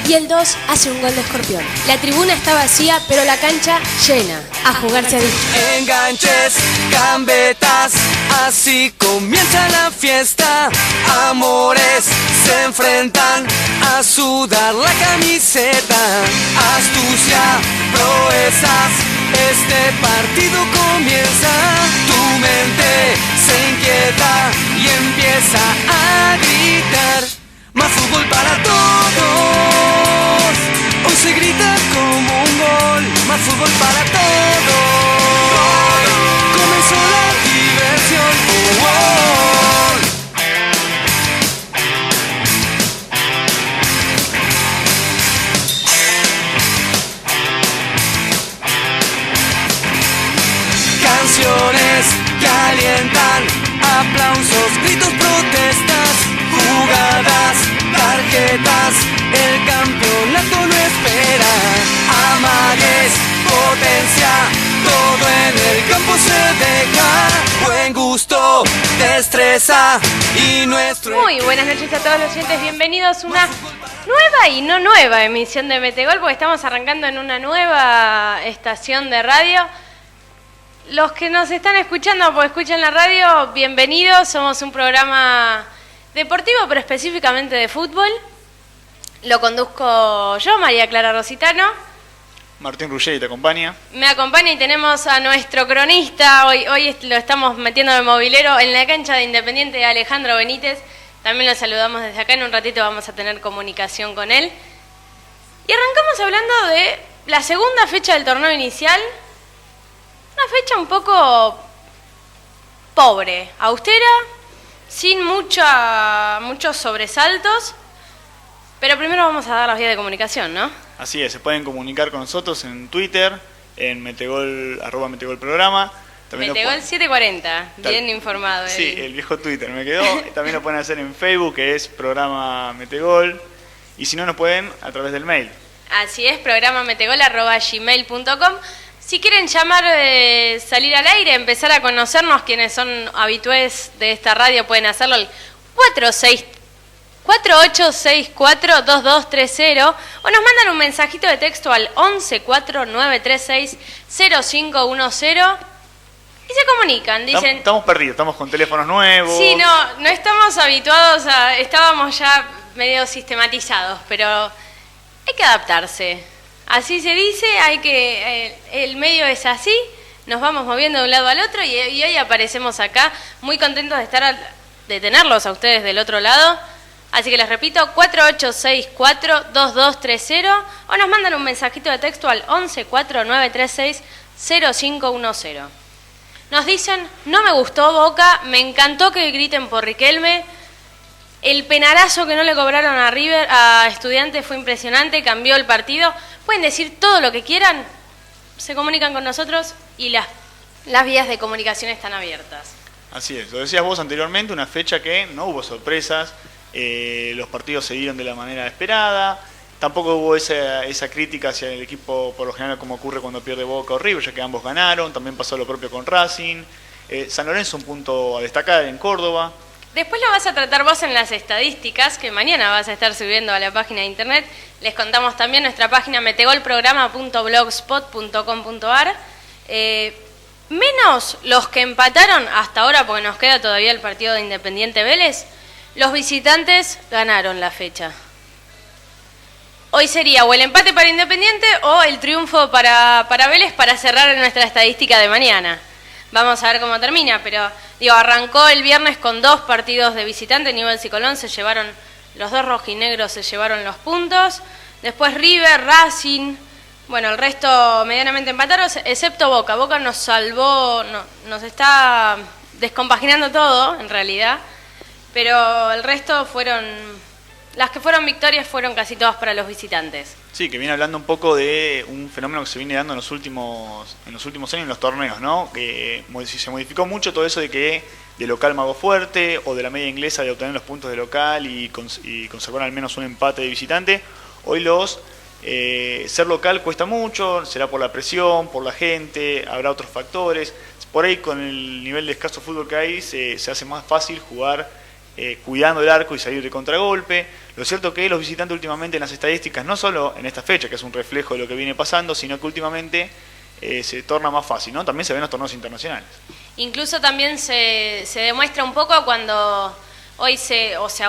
y el 2 hace un gol de Escorpión. La tribuna está vacía, pero la cancha llena. A jugar se ha dicho. Enganches, gambetas, así comienza la fiesta. Amores se enfrentan a sudar la camiseta. Astucia, proezas, este partido comienza. Tu mente se inquieta y empieza a gritar. Más fútbol para todos. Hoy se grita como un gol. Más fútbol para todos. Comenzó la diversión. Canciones que alientan, aplausos, gritos, protestas, jugadas, tarjetas, el campeonato lo espera. Amagues, potencia, todo en el campo se deja. Buen gusto, destreza y nuestro... Muy buenas noches a todos los oyentes, bienvenidos a una nueva y no nueva emisión de Metegol, porque estamos arrancando en una nueva estación de radio. Los que nos están escuchando porque escuchan la radio, bienvenidos. Somos un programa deportivo, pero específicamente de fútbol. Lo conduzco yo, María Clara Rositano. Martín Ruggeri te acompaña. Me acompaña y tenemos a nuestro cronista. Hoy lo estamos metiendo en el mobilero en la cancha de Independiente, Alejandro Benítez. También lo saludamos desde acá. En un ratito vamos a tener comunicación con él. Y arrancamos hablando de la segunda fecha del torneo inicial. Una fecha un poco pobre, austera, sin muchos sobresaltos. Pero primero vamos a dar las vías de comunicación, ¿no? Así es, se pueden comunicar con nosotros en Twitter, en Metegol, @MetegolPrograma. Metegol 740, bien informado. Sí, el viejo Twitter me quedó. También lo pueden hacer en Facebook, que es Programa Metegol. Y si no, nos pueden a través del mail. Así es, programametegol@gmail.com. Si quieren llamar, salir al aire, empezar a conocernos, quienes son habitués de esta radio, pueden hacerlo al 4864-2230 o nos mandan un mensajito de texto al 1149360510 y se comunican. Dicen, estamos perdidos, estamos con teléfonos nuevos. Sí, no estamos habituados estábamos ya medio sistematizados, pero hay que adaptarse. Así se dice, el medio es así, nos vamos moviendo de un lado al otro y hoy aparecemos acá muy contentos de tenerlos a ustedes del otro lado. Así que les repito, 4864-2230 o nos mandan un mensajito de texto al 1149360510. Nos dicen, no me gustó Boca, me encantó que griten por Riquelme. El penalazo que no le cobraron a Estudiantes fue impresionante, cambió el partido. Pueden decir todo lo que quieran, se comunican con nosotros y las vías de comunicación están abiertas. Así es, lo decías vos anteriormente, una fecha que no hubo sorpresas, los partidos se dieron de la manera esperada, tampoco hubo esa crítica hacia el equipo por lo general como ocurre cuando pierde Boca o River, ya que ambos ganaron, también pasó lo propio con Racing. San Lorenzo un punto a destacar en Córdoba. Después lo vas a tratar vos en las estadísticas, que mañana vas a estar subiendo a la página de internet. Les contamos también nuestra página metegolprograma.blogspot.com.ar. Menos los que empataron hasta ahora, porque nos queda todavía el partido de Independiente Vélez, los visitantes ganaron la fecha. Hoy sería o el empate para Independiente o el triunfo para Vélez para cerrar nuestra estadística de mañana. Vamos a ver cómo termina, pero arrancó el viernes con 2 partidos de visitante. Newell's y Colón se llevaron, los 2 rojinegros se llevaron los puntos. Después River, Racing, bueno, el resto medianamente empataron, excepto Boca. Boca nos salvó, nos está descompaginando todo, en realidad. Pero el resto las que fueron victorias fueron casi todas para los visitantes. Sí, que viene hablando un poco de un fenómeno que se viene dando en los últimos años en los torneos, ¿no? Que se modificó mucho todo eso de que de local mago fuerte o de la media inglesa de obtener los puntos de local y conservar al menos un empate de visitante. Hoy ser local cuesta mucho, será por la presión, por la gente, habrá otros factores. Por ahí con el nivel de escaso fútbol que hay se hace más fácil jugar cuidando el arco y salir de contragolpe. Lo cierto que los visitantes últimamente en las estadísticas, no solo en esta fecha, que es un reflejo de lo que viene pasando, sino que últimamente se torna más fácil, ¿no? También se ven los torneos internacionales. Incluso también se demuestra un poco cuando hoy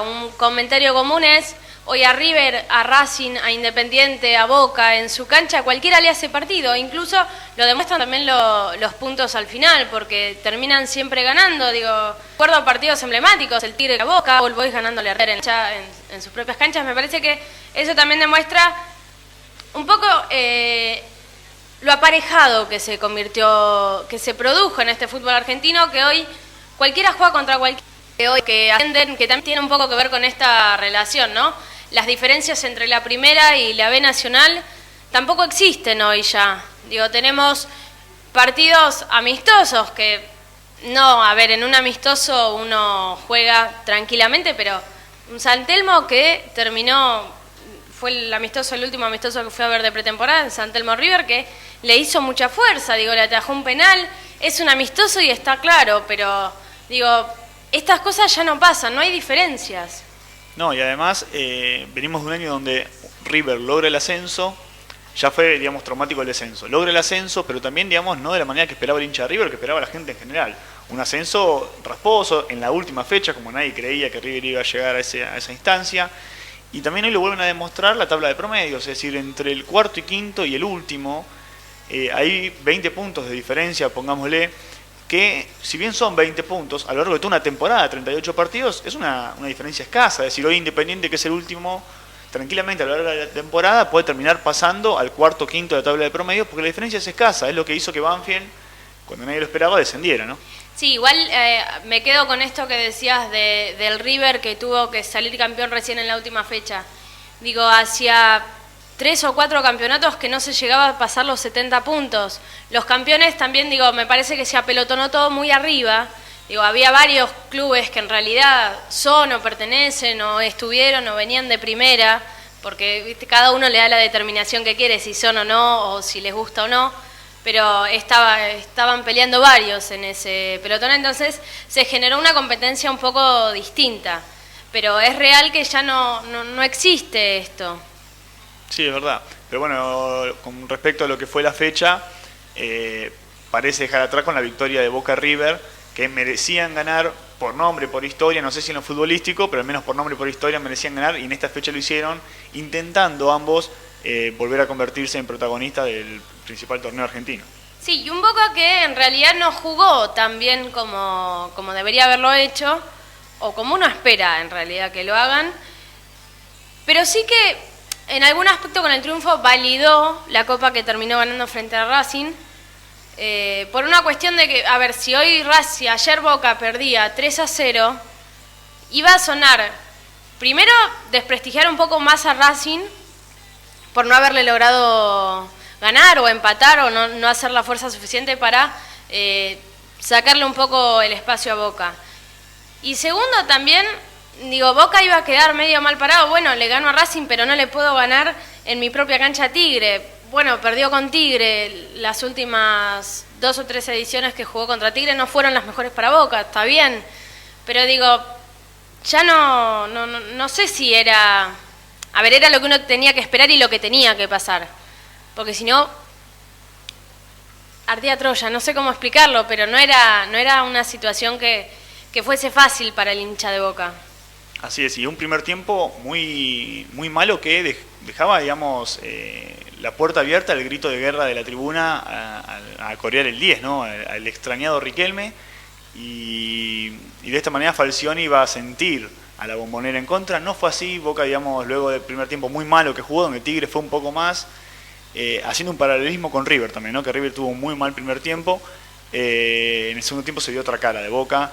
un comentario común es: hoy a River, a Racing, a Independiente, a Boca, en su cancha, cualquiera le hace partido. Incluso lo demuestran también los puntos al final, porque terminan siempre ganando. Recuerdo a partidos emblemáticos, el Tigre a Boca, o el Boys ganándole a River en sus propias canchas. Me parece que eso también demuestra un poco lo aparejado que se produjo en este fútbol argentino, que hoy cualquiera juega contra cualquiera. Que también tiene un poco que ver con esta relación, ¿no? Las diferencias entre la primera y la B Nacional tampoco existen hoy ya. Tenemos partidos amistosos que, en un amistoso uno juega tranquilamente, pero un San Telmo que terminó, fue el último amistoso que fue a ver de pretemporada, en San Telmo River, que le hizo mucha fuerza, le atajó un penal, es un amistoso y está claro, pero, estas cosas ya no pasan, no hay diferencias. No, y además venimos de un año donde River logra el ascenso, ya fue, traumático el descenso. Logra el ascenso, pero también, no de la manera que esperaba el hincha de River, que esperaba la gente en general. Un ascenso rasposo en la última fecha, como nadie creía que River iba a llegar a esa instancia. Y también hoy lo vuelven a demostrar la tabla de promedios, es decir, entre el cuarto y quinto y el último, hay 20 puntos de diferencia, pongámosle, que si bien son 20 puntos, a lo largo de toda una temporada, 38 partidos, es una diferencia escasa. Es decir, hoy Independiente, que es el último, tranquilamente a lo largo de la temporada puede terminar pasando al cuarto o quinto de la tabla de promedio, porque la diferencia es escasa, es lo que hizo que Banfield, cuando nadie lo esperaba, descendiera, ¿no? Sí, igual me quedo con esto que decías del River, que tuvo que salir campeón recién en la última fecha. Hacia 3 o 4 campeonatos que no se llegaba a pasar los 70 puntos. Los campeones también, me parece que se apelotonó todo muy arriba. Había varios clubes que en realidad son o pertenecen o estuvieron o venían de primera, porque cada uno le da la determinación que quiere, si son o no, o si les gusta o no, pero estaban peleando varios en ese pelotón, entonces se generó una competencia un poco distinta. Pero es real que ya no existe esto. Sí, es verdad. Pero bueno, con respecto a lo que fue la fecha, parece dejar atrás con la victoria de Boca River, que merecían ganar por nombre, por historia, no sé si en lo futbolístico, pero al menos por nombre y por historia merecían ganar, y en esta fecha lo hicieron, intentando ambos volver a convertirse en protagonistas del principal torneo argentino. Sí, y un Boca que en realidad no jugó tan bien como debería haberlo hecho, o como uno espera en realidad que lo hagan, pero sí que en algún aspecto con el triunfo validó la copa que terminó ganando frente a Racing, por una cuestión de que, si ayer Boca perdía 3-0, iba a sonar, primero, desprestigiar un poco más a Racing por no haberle logrado ganar o empatar o no hacer la fuerza suficiente para sacarle un poco el espacio a Boca. Y segundo también, Boca iba a quedar medio mal parado. Bueno, le gano a Racing, pero no le puedo ganar en mi propia cancha a Tigre. Bueno, perdió con Tigre. Las últimas 2 o 3 ediciones que jugó contra Tigre no fueron las mejores para Boca, está bien. Pero ya no sé si era... era lo que uno tenía que esperar y lo que tenía que pasar. Porque si no, ardía Troya, no sé cómo explicarlo, pero no era una situación que fuese fácil para el hincha de Boca. Así es, y un primer tiempo muy, muy malo que dejaba, la puerta abierta al grito de guerra de la tribuna a corear el 10, ¿no? Al extrañado Riquelme, y de esta manera Falcioni iba a sentir a la Bombonera en contra. No fue así. Boca, luego del primer tiempo muy malo que jugó, donde Tigre fue un poco más, haciendo un paralelismo con River también, ¿no? Que River tuvo un muy mal primer tiempo, en el segundo tiempo se vio otra cara de Boca,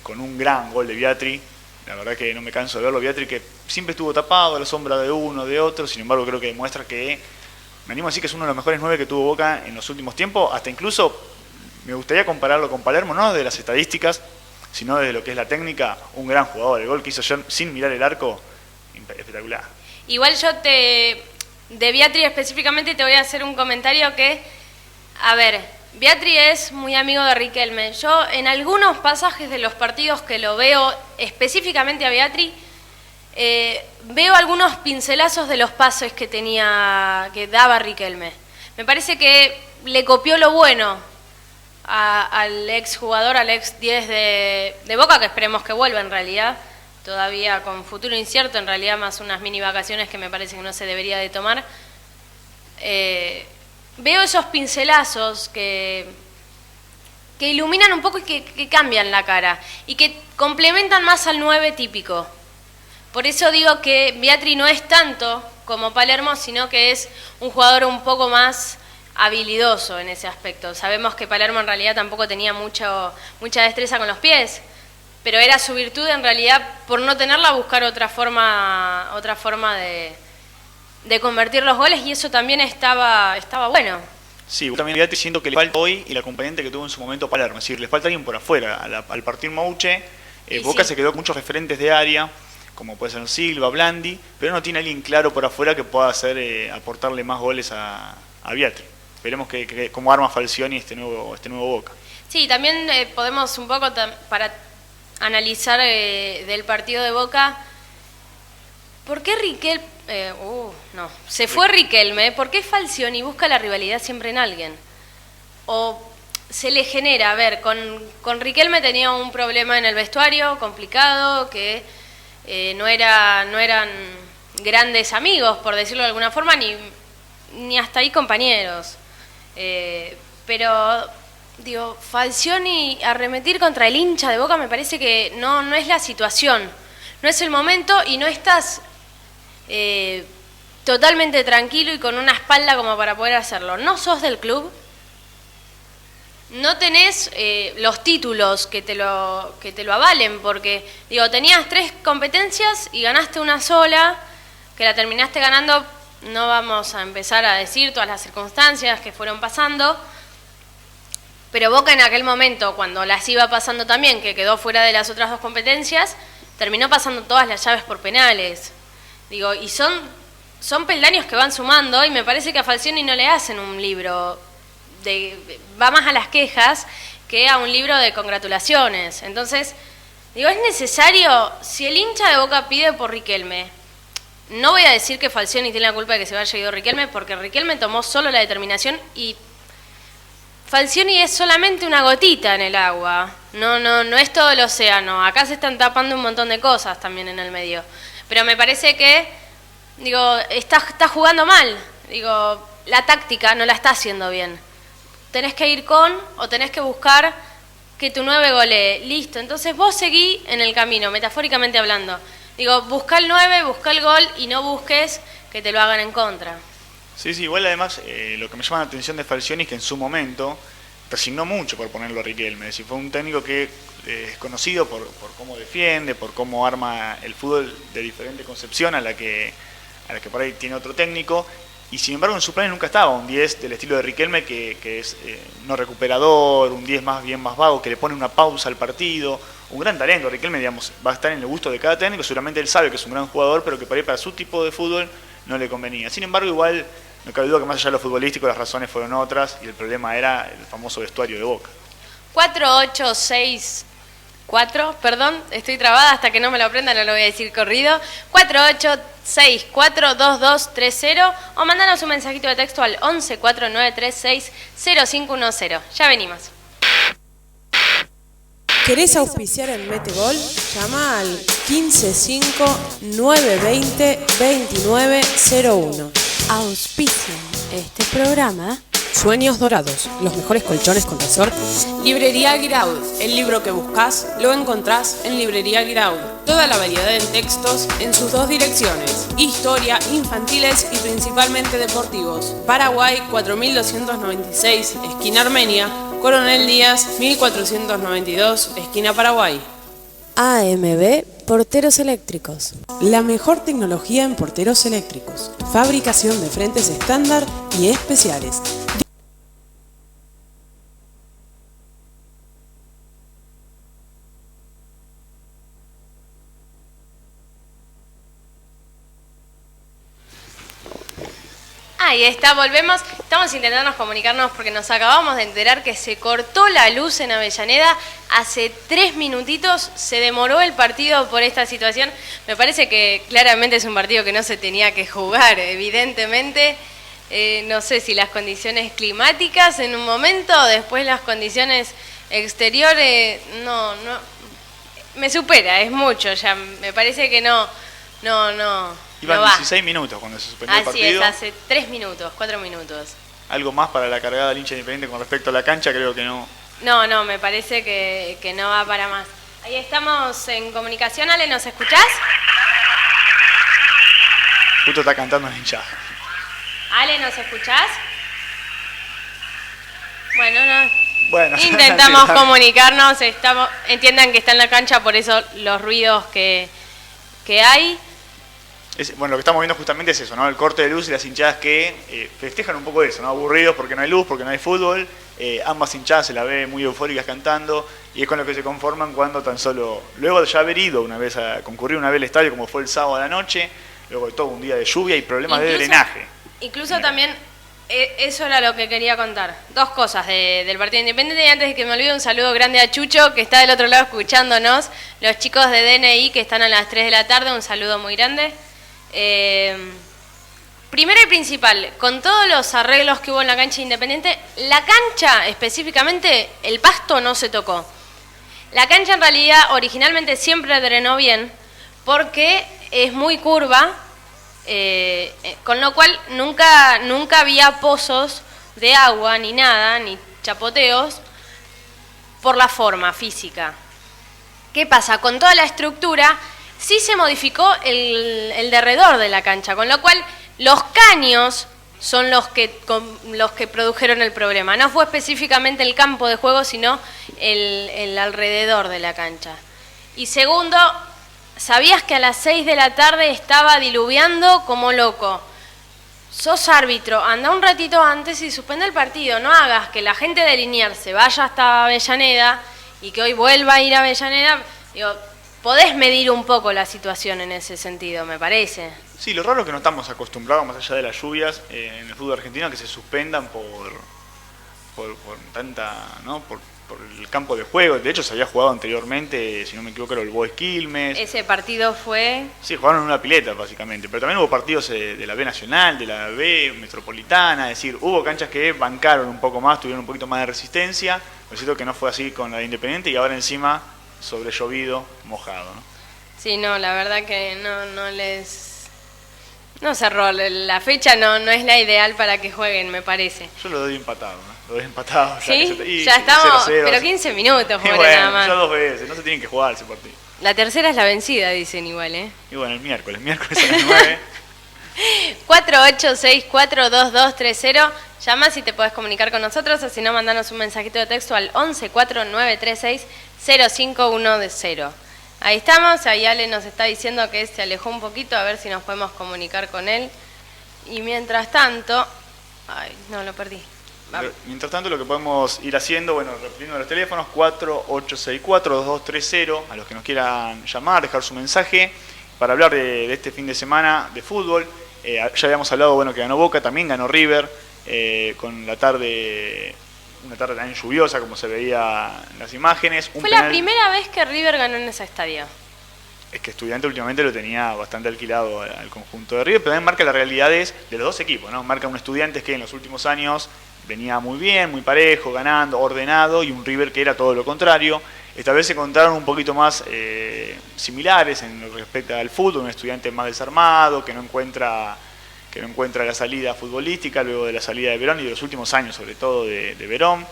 con un gran gol de Viatri. La verdad que no me canso de verlo, Viatri, que siempre estuvo tapado a la sombra de uno, de otro. Sin embargo, creo que demuestra que, me animo a decir que es uno de los mejores 9 que tuvo Boca en los últimos tiempos. Hasta incluso me gustaría compararlo con Palermo, no de las estadísticas, sino desde lo que es la técnica. Un gran jugador. El gol que hizo ayer sin mirar el arco, espectacular. Igual yo de Viatri específicamente te voy a hacer un comentario que, Beatri es muy amigo de Riquelme. Yo en algunos pasajes de los partidos que lo veo específicamente a Beatri, veo algunos pincelazos de los pases que daba Riquelme. Me parece que le copió lo bueno al ex jugador, al ex 10 de Boca, que esperemos que vuelva en realidad, todavía con futuro incierto, en realidad más unas mini vacaciones que me parece que no se debería de tomar. Veo esos pincelazos que iluminan un poco y que cambian la cara y que complementan más al 9 típico. Por eso digo que Beatri no es tanto como Palermo, sino que es un jugador un poco más habilidoso en ese aspecto. Sabemos que Palermo en realidad tampoco tenía mucha destreza con los pies, pero era su virtud en realidad, por no tenerla, buscar otra forma de convertir los goles, y eso también estaba bueno. Sí, también Beatri siento que le falta hoy el acompañante que tuvo en su momento Palermo, es decir, le falta alguien por afuera. Al partir Mouche, Boca se quedó con muchos referentes de área, como puede ser Silva, Blandi, pero no tiene alguien claro por afuera que pueda aportarle más goles a Beatri. Esperemos que como arma Falcioni este nuevo Boca. Sí, también podemos un poco para analizar del partido de Boca, ¿por qué se fue Riquelme? ¿Por qué Falcioni busca la rivalidad siempre en alguien? O se le genera, a ver, con Riquelme tenía un problema en el vestuario complicado, que no eran grandes amigos, por decirlo de alguna forma, ni hasta ahí compañeros. Pero, digo, Falcioni arremetir contra el hincha de Boca me parece que no es la situación, no es el momento y no estás totalmente tranquilo y con una espalda como para poder hacerlo. No sos del club, no tenés los títulos que te lo avalen, porque, digo, tenías 3 competencias y ganaste una sola, que la terminaste ganando. No vamos a empezar a decir todas las circunstancias que fueron pasando, pero Boca en aquel momento, cuando las iba pasando también, que quedó fuera de las otras 2 competencias, terminó pasando todas las llaves por penales. Digo, y son peldaños que van sumando, y me parece que a Falcioni no le hacen un libro, va más a las quejas que a un libro de congratulaciones. Entonces, digo, es necesario, si el hincha de Boca pide por Riquelme, no voy a decir que Falcioni tiene la culpa de que se vaya ido Riquelme, porque Riquelme tomó solo la determinación y Falcioni es solamente una gotita en el agua. No es todo el océano. Acá se están tapando un montón de cosas también en el medio. Pero me parece que, digo, está jugando mal. Digo, la táctica no la está haciendo bien. Tenés que ir o tenés que buscar que tu 9 golee. Listo, entonces vos seguí en el camino, metafóricamente hablando. Digo, busca el 9, busca el gol y no busques que te lo hagan en contra. Sí, igual además lo que me llama la atención de Falcioni es que en su momento resignó mucho por ponerlo a Riquelme. Es decir, fue un técnico que es conocido por cómo defiende, por cómo arma el fútbol de diferente concepción a la que por ahí tiene otro técnico. Y sin embargo en su plan nunca estaba un 10 del estilo de Riquelme que es no recuperador, un 10 bien más vago, que le pone una pausa al partido. Un gran talento, Riquelme, digamos, va a estar en el gusto de cada técnico, seguramente él sabe que es un gran jugador, pero que por ahí para su tipo de fútbol no le convenía. Sin embargo, igual, no cabe duda que más allá de lo futbolístico, las razones fueron otras, y el problema era el famoso vestuario de Boca. 4864, perdón, estoy trabada hasta que no me lo aprenda, no lo voy a decir corrido. 48642230, o mandanos un mensajito de texto al 1149360510. Ya venimos. ¿Querés auspiciar en Metegol? Llama al 155-920-2901. Auspician este programa Sueños Dorados, los mejores colchones con resort. Librería Guiraud, el libro que buscas lo encontrás en Librería Guiraud. Toda la variedad en textos en sus 2 direcciones: historia, infantiles y principalmente deportivos. Paraguay 4296, esquina Armenia. Coronel Díaz 1492, esquina Paraguay. AMB Porteros Eléctricos. La mejor tecnología en porteros eléctricos. Fabricación de frentes estándar y especiales. Ahí está, volvemos. Estamos intentando comunicarnos porque nos acabamos de enterar que se cortó la luz en Avellaneda. Hace 3 minutitos se demoró el partido por esta situación. Me parece que claramente es un partido que no se tenía que jugar, evidentemente. No sé si las condiciones climáticas en un momento, después las condiciones exteriores, no, me supera, es mucho ya. Me parece que no. Iban no va. 16 minutos cuando se suspendió el Así partido. es, hace 3 minutos, 4 minutos. Algo más para la cargada del hincha Independiente con respecto a la cancha, creo que no. No, me parece que no va para más. Ahí estamos en comunicación, Ale, ¿nos escuchás? Justo está cantando el hincha. Ale, ¿nos escuchás? Bueno, no. Bueno, Intentamos sí, comunicarnos, entiendan que está en la cancha, por eso los ruidos que hay. Bueno, lo que estamos viendo justamente es eso, ¿no? El corte de luz y las hinchadas que festejan un poco eso, ¿no? Aburridos porque no hay luz, porque no hay fútbol. Ambas hinchadas se la ve muy eufóricas cantando y es con lo que se conforman cuando tan solo, luego de ya haber ido una vez a concurrir una vez al estadio como fue el sábado a la noche, luego de todo un día de lluvia y problemas de drenaje. Incluso también, eso era lo que quería contar. 2 cosas del partido Independiente y antes de que me olvide un saludo grande a Chucho que está del otro lado escuchándonos, los chicos de DNI que están a las 3 de la tarde, un saludo muy grande. Primero y principal, con todos los arreglos que hubo en la cancha Independiente, la cancha específicamente, el pasto no se tocó. La cancha en realidad originalmente siempre drenó bien porque es muy curva, con lo cual nunca había pozos de agua ni nada, ni chapoteos, por la forma física. ¿Qué pasa? Con toda la estructura sí se modificó el derredor de la cancha, con lo cual los caños son los que produjeron el problema. No fue específicamente el campo de juego, sino el alrededor de la cancha. Y segundo, ¿sabías que a las 6 de la tarde estaba diluviando como loco? Sos árbitro, anda un ratito antes y suspende el partido. No hagas que la gente de Liniers se vaya hasta Avellaneda y que hoy vuelva a ir a Avellaneda. Digo, podés medir un poco la situación en ese sentido, me parece. Sí, lo raro es que no estamos acostumbrados, más allá de las lluvias, en el fútbol argentino, a que se suspendan por tanta, ¿no? Por el campo de juego. De hecho, se había jugado anteriormente, si no me equivoco, era el Boys Quilmes. Ese partido fue... Sí, jugaron en una pileta, básicamente. Pero también hubo partidos de la B Nacional, de la B Metropolitana. Es decir, hubo canchas que bancaron un poco más, tuvieron un poquito más de resistencia. Lo cierto es que no fue así con la de Independiente y ahora encima sobre llovido, mojado, ¿no? Sí, no, la verdad que no cerró. La fecha no es la ideal para que jueguen, me parece. Yo lo doy empatado, ¿no? Lo doy empatado. ¿Sí? Ya estamos, 0-0, pero 15 minutos jugaron bueno, nada más. Ya 2 veces, no se tienen que jugar ese partido. La tercera es la vencida, dicen igual, ¿eh? Y bueno, el miércoles a las 9. 48642230. Llama si te podés comunicar con nosotros o si no, mandanos un mensajito de texto al 1149360510. Ahí estamos, ahí Ale nos está diciendo que se alejó un poquito, a ver si nos podemos comunicar con él. Y mientras tanto... Ay, no, lo perdí. Mientras tanto, lo que podemos ir haciendo, bueno, repitiendo los teléfonos, 4864-2230, a los que nos quieran llamar, dejar su mensaje, para hablar de este fin de semana de fútbol. Ya habíamos hablado, bueno, que ganó Boca, también ganó River, con la tarde, una tarde también lluviosa, como se veía en las imágenes. Fue la primera vez que River ganó en ese estadio. Es que Estudiantes últimamente lo tenía bastante alquilado al conjunto de River, pero también marca las realidades de los dos equipos, ¿no? Marca un Estudiantes que en los últimos años venía muy bien, muy parejo, ganando, ordenado, y un River que era todo lo contrario. Esta vez se encontraron un poquito más similares en lo que respecta al fútbol, un Estudiante más desarmado, que no encuentra la salida futbolística luego de la salida de Verón y de los últimos años, sobre todo de Verón.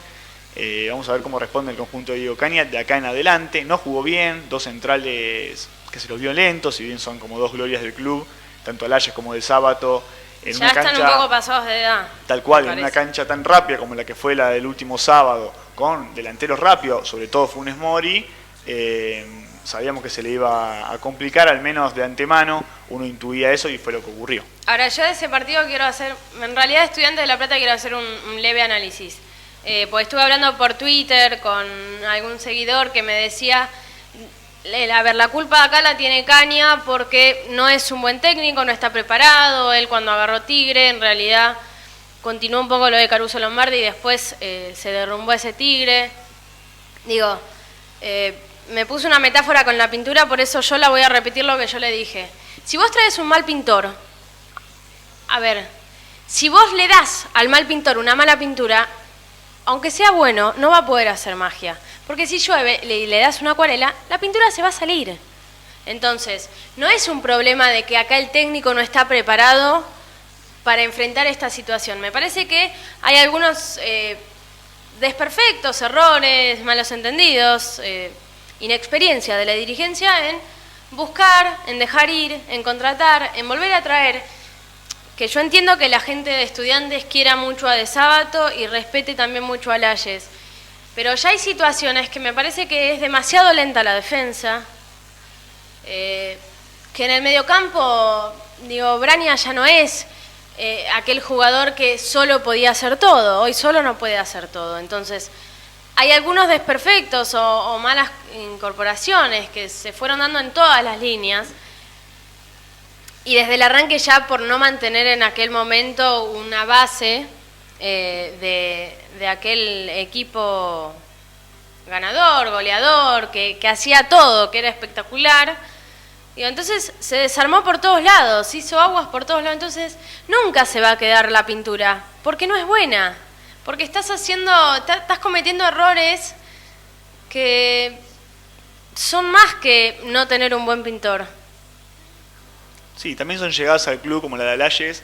Vamos a ver cómo responde el conjunto de Diego Caña de acá en adelante. No jugó bien, 2 centrales que se los vio lentos, si bien son como 2 glorias del club, tanto Alayes como de Sábato. En ya una están cancha, un poco pasados de edad. Tal cual, en una cancha tan rápida como la que fue la del último sábado, con delanteros rápidos, sobre todo Funes Mori, sabíamos que se le iba a complicar, al menos de antemano, uno intuía eso y fue lo que ocurrió. Ahora, yo de ese partido quiero hacer, en realidad Estudiantes de La Plata quiero hacer un leve análisis. Pues estuve hablando por Twitter con algún seguidor que me decía, a ver, la culpa de acá la tiene Caña porque no es un buen técnico, no está preparado, él cuando agarró Tigre en realidad continuó un poco lo de Caruso Lombardi y después se derrumbó ese tigre. Digo, me puse una metáfora con la pintura, por eso yo la voy a repetir lo que yo le dije. Si vos traes un mal pintor, a ver, si vos le das al mal pintor una mala pintura, aunque sea bueno, no va a poder hacer magia. Porque si llueve y le das una acuarela, la pintura se va a salir. Entonces, no es un problema de que acá el técnico no está preparado para enfrentar esta situación. Me parece que hay algunos desperfectos, errores, malos entendidos, inexperiencia de la dirigencia en buscar, en dejar ir, en contratar, en volver a traer. Que yo entiendo que la gente de Estudiantes quiera mucho a De Sábato y respete también mucho a Layes. Pero ya hay situaciones que me parece que es demasiado lenta la defensa, que en el mediocampo, digo, Braña ya no es aquel jugador que solo podía hacer todo, hoy solo no puede hacer todo. Entonces, hay algunos desperfectos o malas incorporaciones que se fueron dando en todas las líneas. Y desde el arranque ya por no mantener en aquel momento una base de aquel equipo ganador, goleador, que hacía todo, que era espectacular. Y entonces se desarmó por todos lados, hizo aguas por todos lados. Entonces nunca se va a quedar la pintura, porque no es buena. Porque estás cometiendo errores que son más que no tener un buen pintor. Sí, también son llegadas al club como la de Layes,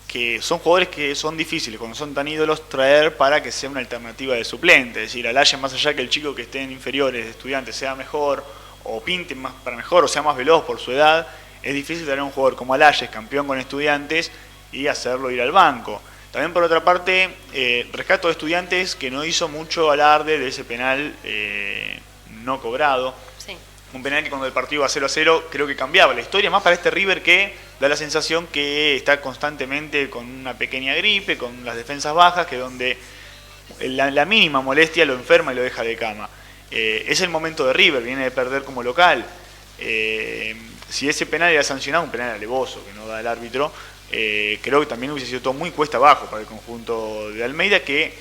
que son jugadores que son difíciles, cuando son tan ídolos, traer para que sea una alternativa de suplente. Es decir, a Layes, más allá que el chico que esté en inferiores de Estudiantes sea mejor, o pinte más para mejor, o sea más veloz por su edad, es difícil traer a un jugador como Layes, campeón con Estudiantes, y hacerlo ir al banco. También por otra parte, rescato de Estudiantes que no hizo mucho alarde de ese penal no cobrado. Sí. Un penal que cuando el partido va 0-0 creo que cambiaba la historia, más para este River que da la sensación que está constantemente con una pequeña gripe, con las defensas bajas, que donde la mínima molestia lo enferma y lo deja de cama. Es el momento de River, viene de perder como local. Si ese penal era sancionado, un penal alevoso que no da el árbitro, creo que también hubiese sido todo muy cuesta abajo para el conjunto de Almeida, que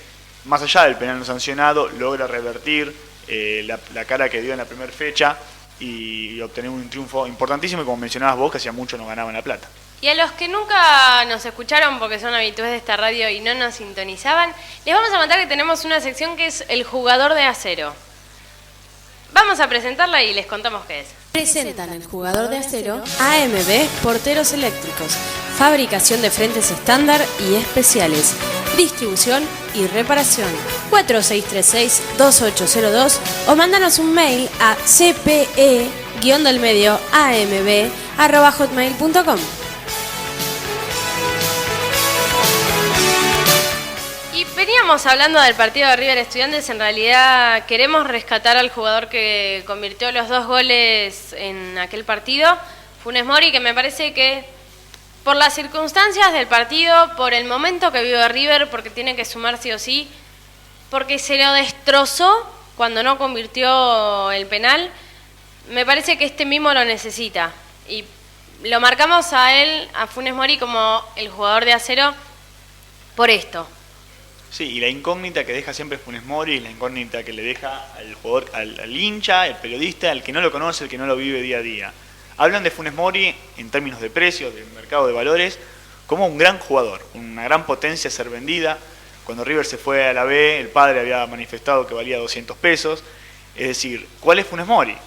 más allá del penal no sancionado logra revertir la cara que dio en la primera fecha y obtener un triunfo importantísimo, y como mencionabas vos, que hacía mucho no ganaban La Plata. Y a los que nunca nos escucharon porque son habituales de esta radio y no nos sintonizaban, les vamos a contar que tenemos una sección que es El Jugador de Acero. Vamos a presentarla y les contamos qué es. Presentan El Jugador de Acero AMB Porteros Eléctricos, fabricación de frentes estándar y especiales, distribución y reparación. 4636-2802 o mándanos un mail a cpe-amb@hotmail.com. Y veníamos hablando del partido de River Estudiantes. En realidad queremos rescatar al jugador que convirtió los 2 goles en aquel partido, Funes Mori, que me parece que por las circunstancias del partido, por el momento que vive River, porque tiene que sumar sí o sí, porque se lo destrozó cuando no convirtió el penal, me parece que este mismo lo necesita. Y lo marcamos a él, a Funes Mori, como el jugador de Acero por esto. Sí, y la incógnita que deja siempre Funes Mori, la incógnita que le deja al jugador, al hincha, al periodista, al que no lo conoce, al que no lo vive día a día. Hablan de Funes Mori en términos de precios, del mercado de valores, como un gran jugador, una gran potencia a ser vendida. Cuando River se fue a la B, el padre había manifestado que valía 200 pesos. Es decir, ¿cuál es Funes Mori?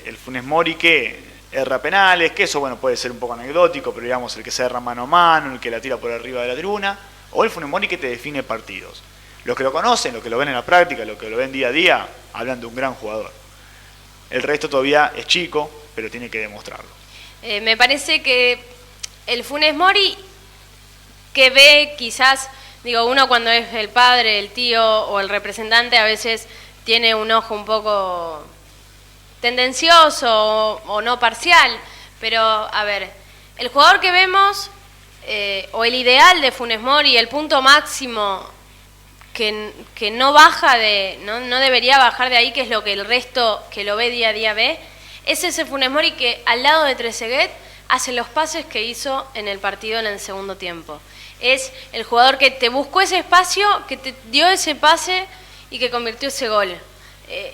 El Funes Mori que erra penales, que eso bueno puede ser un poco anecdótico, pero digamos el que se erra mano a mano, el que la tira por arriba de la tribuna, o el Funes Mori que te define partidos. Los que lo conocen, los que lo ven en la práctica, los que lo ven día a día, hablan de un gran jugador. El resto todavía es chico, pero tiene que demostrarlo. Me parece que el Funes Mori que ve quizás, digo, uno cuando es el padre, el tío o el representante a veces tiene un ojo un poco tendencioso o no parcial, pero a ver, el jugador que vemos o el ideal de Funes Mori, el punto máximo que no baja no debería bajar de ahí, que es lo que el resto que lo ve día a día ve, es ese Funes Mori que al lado de Trezeguet hace los pases que hizo en el partido en el segundo tiempo. Es el jugador que te buscó ese espacio, que te dio ese pase y que convirtió ese gol.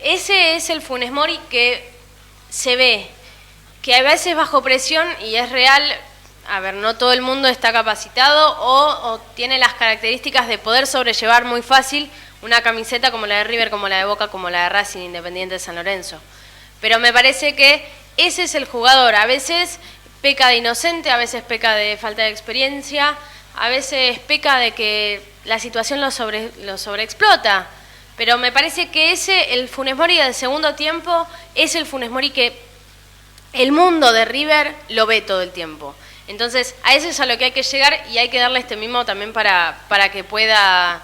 Ese es el Funes Mori que se ve, que a veces bajo presión, y es real, a ver, no todo el mundo está capacitado o tiene las características de poder sobrellevar muy fácil una camiseta como la de River, como la de Boca, como la de Racing, Independiente de San Lorenzo. Pero me parece que ese es el jugador. A veces peca de inocente, a veces peca de falta de experiencia, a veces peca de que la situación lo sobreexplota. Pero me parece que el Funes Mori del segundo tiempo, es el Funes Mori que el mundo de River lo ve todo el tiempo. Entonces, a eso es a lo que hay que llegar y hay que darle este mimo también para que pueda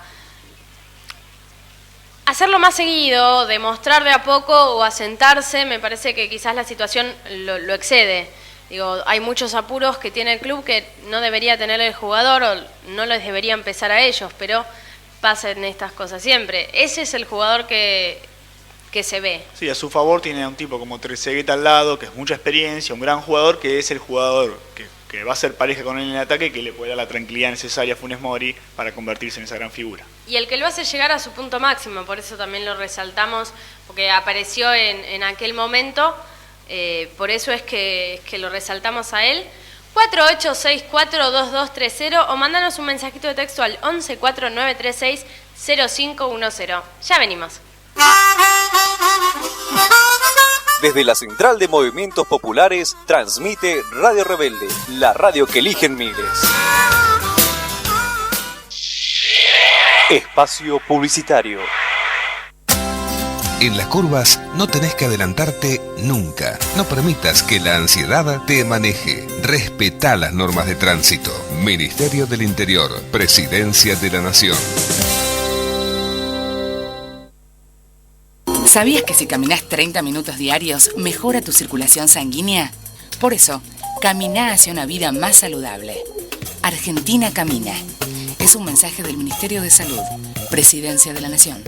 hacerlo más seguido, demostrar de a poco o asentarse. Me parece que quizás la situación lo excede. Digo, hay muchos apuros que tiene el club que no debería tener el jugador o no les debería empezar a ellos, pero pasan estas cosas siempre. Ese es el jugador que se ve. Sí, a su favor tiene a un tipo como Trezeguet al lado, que es mucha experiencia, un gran jugador, que es el jugador que va a ser pareja con él en el ataque, que le puede dar la tranquilidad necesaria a Funes Mori para convertirse en esa gran figura. Y el que lo hace llegar a su punto máximo, por eso también lo resaltamos, porque apareció en aquel momento, por eso es que lo resaltamos a él. 48642230 o mandanos un mensajito de texto al 1149360510. Ya venimos. Desde la Central de Movimientos Populares transmite Radio Rebelde, la radio que eligen miles. Espacio publicitario. En las curvas no tenés que adelantarte nunca. No permitas que la ansiedad te maneje. Respetá las normas de tránsito. Ministerio del Interior, Presidencia de la Nación. ¿Sabías que si caminas 30 minutos diarios mejora tu circulación sanguínea? Por eso, camina hacia una vida más saludable. Argentina camina. Es un mensaje del Ministerio de Salud, Presidencia de la Nación.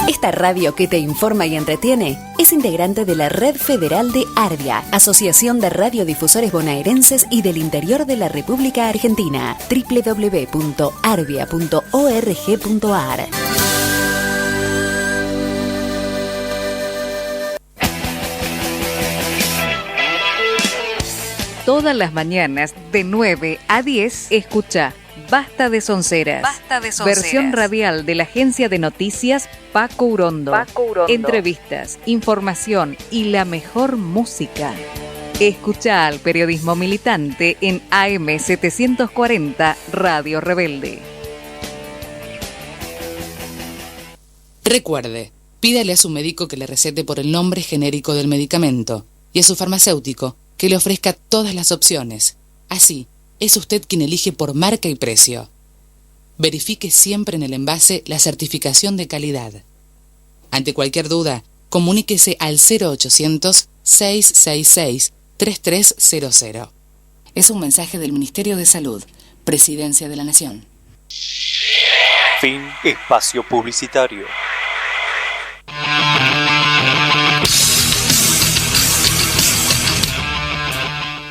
Esta radio que te informa y entretiene es integrante de la Red Federal de ARBIA, Asociación de Radiodifusores Bonaerenses y del Interior de la República Argentina, www.arbia.org.ar. Todas las mañanas de 9 a 10 escucha Basta de Sonceras. Basta de Sonceras. Versión radial de la agencia de noticias Paco Urondo. Entrevistas, información y la mejor música. Escucha al periodismo militante en AM 740 Radio Rebelde. Recuerde, pídale a su médico que le recete por el nombre genérico del medicamento y a su farmacéutico que le ofrezca todas las opciones. Así, es usted quien elige por marca y precio. Verifique siempre en el envase la certificación de calidad. Ante cualquier duda, comuníquese al 0800-666-3300. Es un mensaje del Ministerio de Salud, Presidencia de la Nación. Fin espacio publicitario.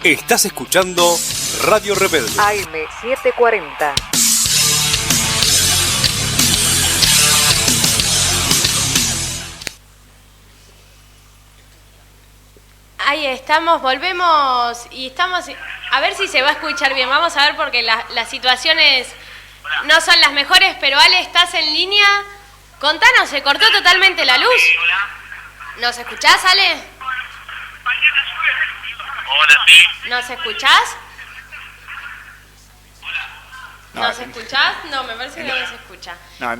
Estás escuchando Radio Rebelde. AM 740. Ahí estamos, volvemos y estamos a ver si se va a escuchar bien. Vamos a ver porque las situaciones no son las mejores, pero Ale, ¿estás en línea? Contanos, ¿se cortó totalmente la luz? ¿Nos escuchás, Ale? Hola, sí. ¿Nos escuchás? ¿Nos escuchás? No, me parece que no se escucha. No,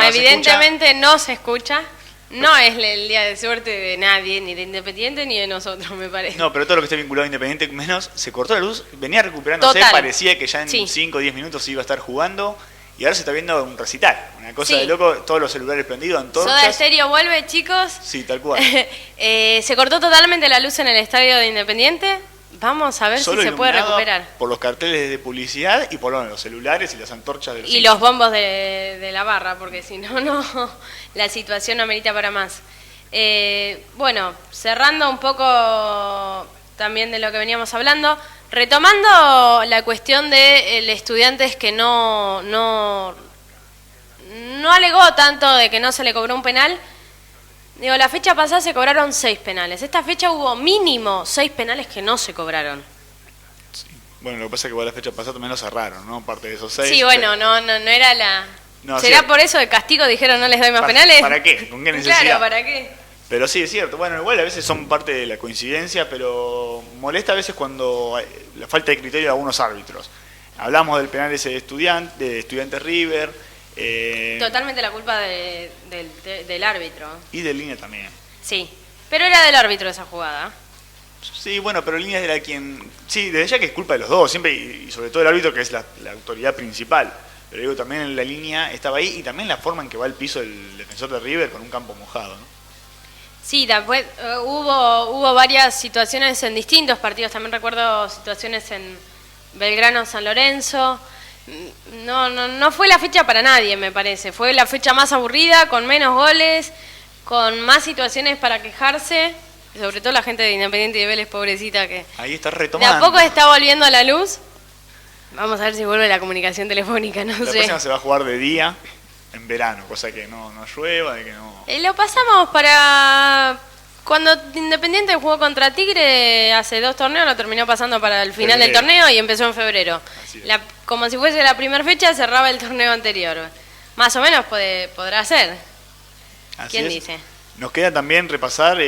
evidentemente no se escucha. No es el día de suerte de nadie, ni de Independiente ni de nosotros, me parece. No, pero todo lo que esté vinculado a Independiente, menos se cortó la luz, venía recuperándose, parecía que ya en 5 o 10 minutos se iba a estar jugando, y ahora se está viendo un recital, una cosa de loco, todos los celulares prendidos, antorchas. Soda Stereo vuelve, chicos. Sí, tal cual. Se cortó totalmente la luz en el estadio de Independiente. Vamos a ver si se puede recuperar. Por los carteles de publicidad y por los celulares y las antorchas de los los bombos de la barra, porque si no, la situación no amerita para más. Bueno, cerrando un poco también de lo que veníamos hablando, retomando la cuestión de Estudiantes que no alegó tanto de que no se le cobró un penal. Digo, la fecha pasada se cobraron 6 penales. Esta fecha hubo mínimo 6 penales que no se cobraron. Sí. Bueno, lo que pasa es que igual la fecha pasada también lo cerraron, ¿no? Parte de esos 6. Sí, bueno, no era la... No, ¿Será sí. por eso de castigo dijeron no les doy más penales? ¿Para qué? ¿Con qué necesidad? Claro, ¿para qué? Pero sí, es cierto. Bueno, igual a veces son parte de la coincidencia, pero molesta a veces cuando hay la falta de criterio de algunos árbitros. Hablamos del penal ese de Estudiantes River. Totalmente la culpa del árbitro. Y de Línea también. Sí, pero era del árbitro esa jugada. Sí, bueno, pero Línea era quien... Sí, desde ya que es culpa de los dos, siempre, y sobre todo el árbitro, que es la autoridad principal. Pero digo, también la Línea estaba ahí, y también la forma en que va el piso del defensor de River con un campo mojado, ¿no? Sí, después hubo varias situaciones en distintos partidos. También recuerdo situaciones en Belgrano, San Lorenzo. No fue la fecha para nadie, me parece. Fue la fecha más aburrida, con menos goles, con más situaciones para quejarse. Sobre todo la gente de Independiente y de Vélez, pobrecita, que ahí está retomando. De a poco está volviendo a la luz. Vamos a ver si vuelve la comunicación telefónica, no sé. La próxima se va a jugar de día, en verano, cosa que no llueva, de que no... Lo pasamos para... Cuando Independiente jugó contra Tigre hace 2 torneos, lo terminó pasando para el final del torneo y empezó en febrero. Como si fuese la primera fecha, cerraba el torneo anterior. Más o menos podrá ser. ¿Quién dice? Nos queda también repasar,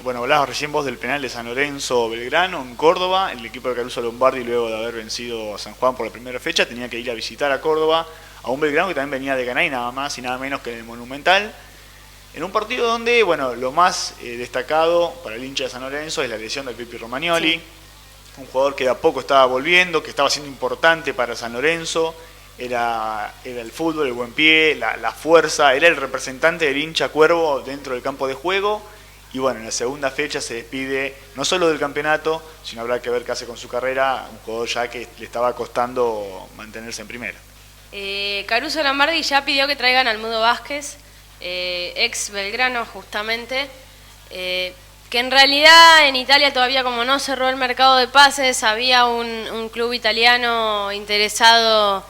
bueno, hablabas recién vos del penal de San Lorenzo Belgrano en Córdoba. El equipo de Caruso Lombardi, luego de haber vencido a San Juan por la primera fecha, tenía que ir a visitar a Córdoba, a un Belgrano que también venía de ganar y nada más y nada menos que en el Monumental. En un partido donde, bueno, lo más destacado para el hincha de San Lorenzo es la lesión del Pipi Romagnoli, sí. Un jugador que de a poco estaba volviendo, que estaba siendo importante para San Lorenzo, era el fútbol, el buen pie, la fuerza, era el representante del hincha cuervo dentro del campo de juego, y bueno, en la segunda fecha se despide no solo del campeonato, sino habrá que ver qué hace con su carrera, un jugador ya que le estaba costando mantenerse en primera. Caruso Lombardi ya pidió que traigan al Mudo Vázquez, ex Belgrano justamente, que en realidad en Italia todavía como no cerró el mercado de pases, había un club italiano interesado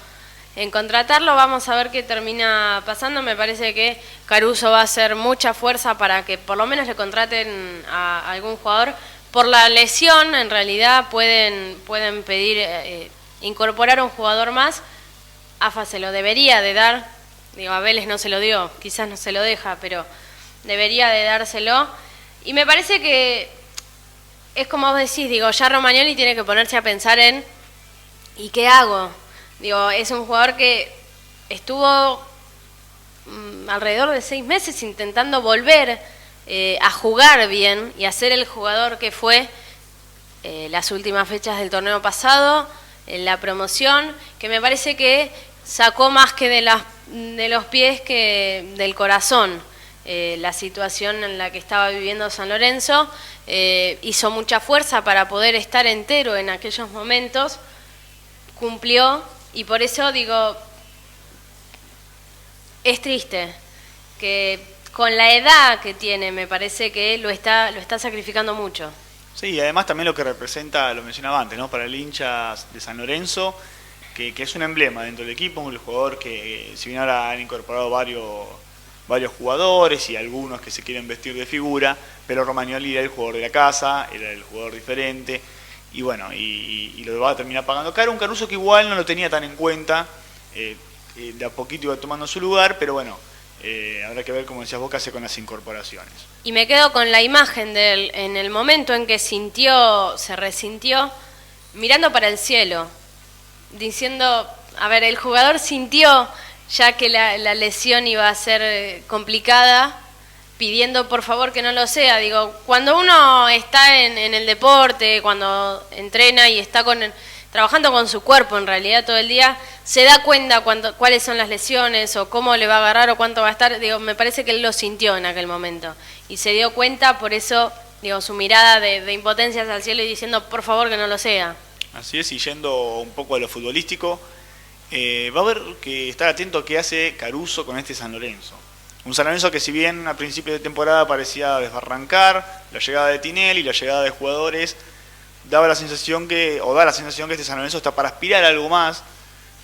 en contratarlo. Vamos a ver qué termina pasando. Me parece que Caruso va a hacer mucha fuerza para que por lo menos le contraten a algún jugador. Por la lesión en realidad pueden pedir incorporar un jugador más. AFA se lo debería de dar. Digo, a Vélez no se lo dio, quizás no se lo deja, pero debería de dárselo. Y me parece que es como vos decís, digo, ya Romagnoli tiene que ponerse a pensar en ¿y qué hago? Digo, es un jugador que estuvo alrededor de 6 meses intentando volver a jugar bien y a ser el jugador que fue las últimas fechas del torneo pasado, en la promoción, que me parece que sacó más que de los pies que del corazón la situación en la que estaba viviendo San Lorenzo. Hizo mucha fuerza para poder estar entero en aquellos momentos, cumplió, y por eso digo, es triste que con la edad que tiene me parece que lo está sacrificando mucho. Sí, y además también lo que representa, lo mencionaba antes, ¿no? Para el hincha de San Lorenzo, que es un emblema dentro del equipo, un jugador que si bien ahora han incorporado varios jugadores y algunos que se quieren vestir de figura, pero Romagnoli era el jugador de la casa, era el jugador diferente, y bueno, y lo va a terminar pagando caro. Un Caruso que igual no lo tenía tan en cuenta, de a poquito iba tomando su lugar, pero bueno, habrá que ver, como decías vos, qué hace con las incorporaciones. Y me quedo con la imagen de él en el momento en que se resintió, mirando para el cielo, diciendo, a ver, el jugador sintió ya que la lesión iba a ser complicada, pidiendo por favor que no lo sea. Digo, cuando uno está en el deporte, cuando entrena y está trabajando con su cuerpo en realidad todo el día, se da cuenta cuáles son las lesiones o cómo le va a agarrar o cuánto va a estar. Digo, me parece que él lo sintió en aquel momento y se dio cuenta, por eso digo, su mirada de impotencia hacia el cielo y diciendo por favor que no lo sea. Así es, y yendo un poco a lo futbolístico, va a haber que estar atento a qué hace Caruso con este San Lorenzo. Un San Lorenzo que si bien a principio de temporada parecía desbarrancar, la llegada de Tinelli y la llegada de jugadores da la sensación que este San Lorenzo está para aspirar a algo más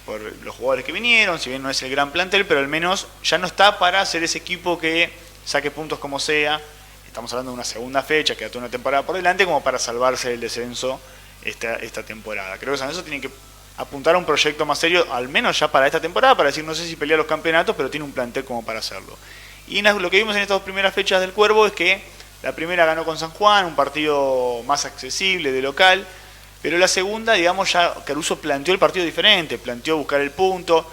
por los jugadores que vinieron, si bien no es el gran plantel, pero al menos ya no está para ser ese equipo que saque puntos como sea. Estamos hablando de una segunda fecha, queda toda una temporada por delante como para salvarse del descenso esta temporada. Creo que San Lorenzo tiene que apuntar a un proyecto más serio, al menos ya para esta temporada, para decir, no sé si pelea los campeonatos, pero tiene un plantel como para hacerlo. Y lo que vimos en estas dos primeras fechas del Cuervo es que la primera ganó con San Juan, un partido más accesible de local, pero la segunda, digamos, ya Caruso planteó el partido diferente, planteó buscar el punto.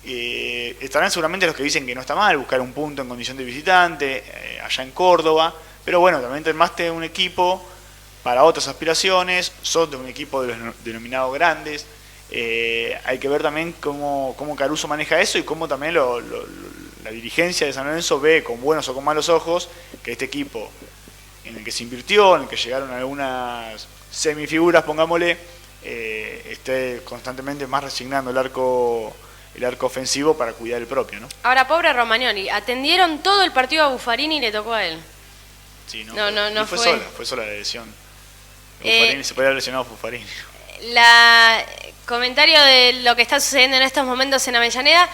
Estarán seguramente los que dicen que no está mal buscar un punto en condición de visitante, allá en Córdoba, pero bueno, también armaste un equipo para otras aspiraciones, sos de un equipo de los denominados grandes, hay que ver también cómo Caruso maneja eso y cómo también la dirigencia de San Lorenzo ve con buenos o con malos ojos que este equipo en el que se invirtió, en el que llegaron algunas semifiguras, pongámosle, esté constantemente más resignando el arco ofensivo para cuidar el propio, ¿no? Ahora, pobre Romagnoli, atendieron todo el partido a Buffarini y le tocó a él. Sí, no fue fue sola la lesión. Se podía haber lesionado Buffarini. Comentario de lo que está sucediendo en estos momentos en Avellaneda.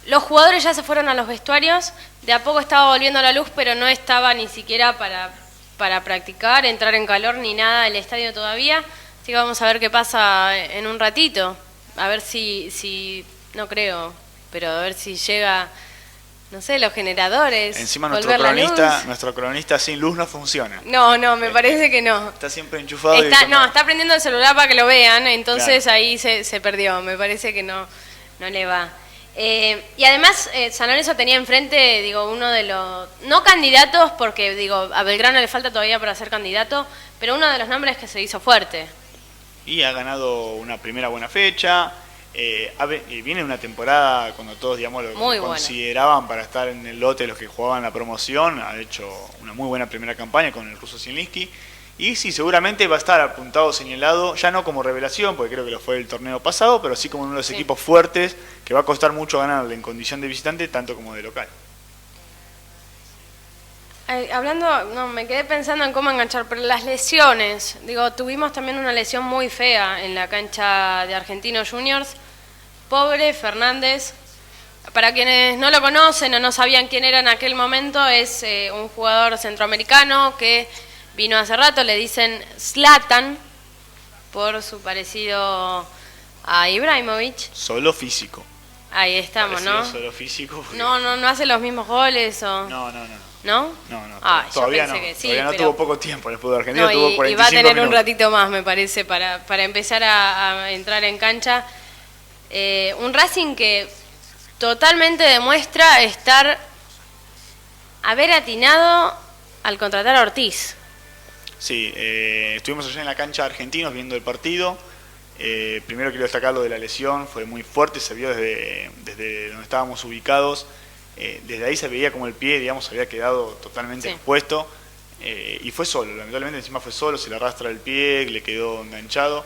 Los jugadores ya se fueron a los vestuarios, de a poco estaba volviendo la luz, pero no estaba ni siquiera para practicar, entrar en calor ni nada el estadio todavía. Así que vamos a ver qué pasa en un ratito. A ver si no creo, pero a ver si llega, no sé, los generadores. Encima nuestro cronista sin luz no funciona. No, me parece que no. Está siempre enchufado. Está prendiendo el celular para que lo vean, entonces claro. Ahí se perdió. Me parece que no le va. Y además San Lorenzo tenía enfrente, uno de los, no candidatos, porque a Belgrano le falta todavía para ser candidato, pero uno de los nombres que se hizo fuerte. Y ha ganado una primera buena fecha, viene una temporada cuando todos, digamos, lo consideraban para estar en el lote de los que jugaban la promoción, ha hecho una muy buena primera campaña con el ruso Zielinski. Y sí, seguramente va a estar apuntado, señalado, ya no como revelación, porque creo que lo fue el torneo pasado, pero sí como uno de los equipos fuertes que va a costar mucho ganarle en condición de visitante, tanto como de local. Me quedé pensando en cómo enganchar, pero las lesiones, tuvimos también una lesión muy fea en la cancha de Argentinos Juniors. Pobre Fernández, para quienes no lo conocen o no sabían quién era en aquel momento, es un jugador centroamericano que vino hace rato, le dicen Zlatan, por su parecido a Ibrahimovic. Solo físico. Ahí estamos, ¿no? Solo físico. Porque... No hace los mismos goles o... No. ¿No? No, todavía no. Que sí, todavía no pero... tuvo poco tiempo en el fútbol argentino, tuvo 45 y va a tener minutos. un ratito más, me parece, para empezar a entrar en cancha. Un Racing que totalmente demuestra haber atinado al contratar a Ortiz. Sí, estuvimos allá en la cancha de Argentinos viendo el partido. Primero quiero destacar lo de la lesión, fue muy fuerte, se vio desde donde estábamos ubicados. Desde ahí se veía como el pie, digamos, había quedado totalmente expuesto. Y fue solo, lamentablemente encima fue solo, se le arrastra el pie, le quedó enganchado.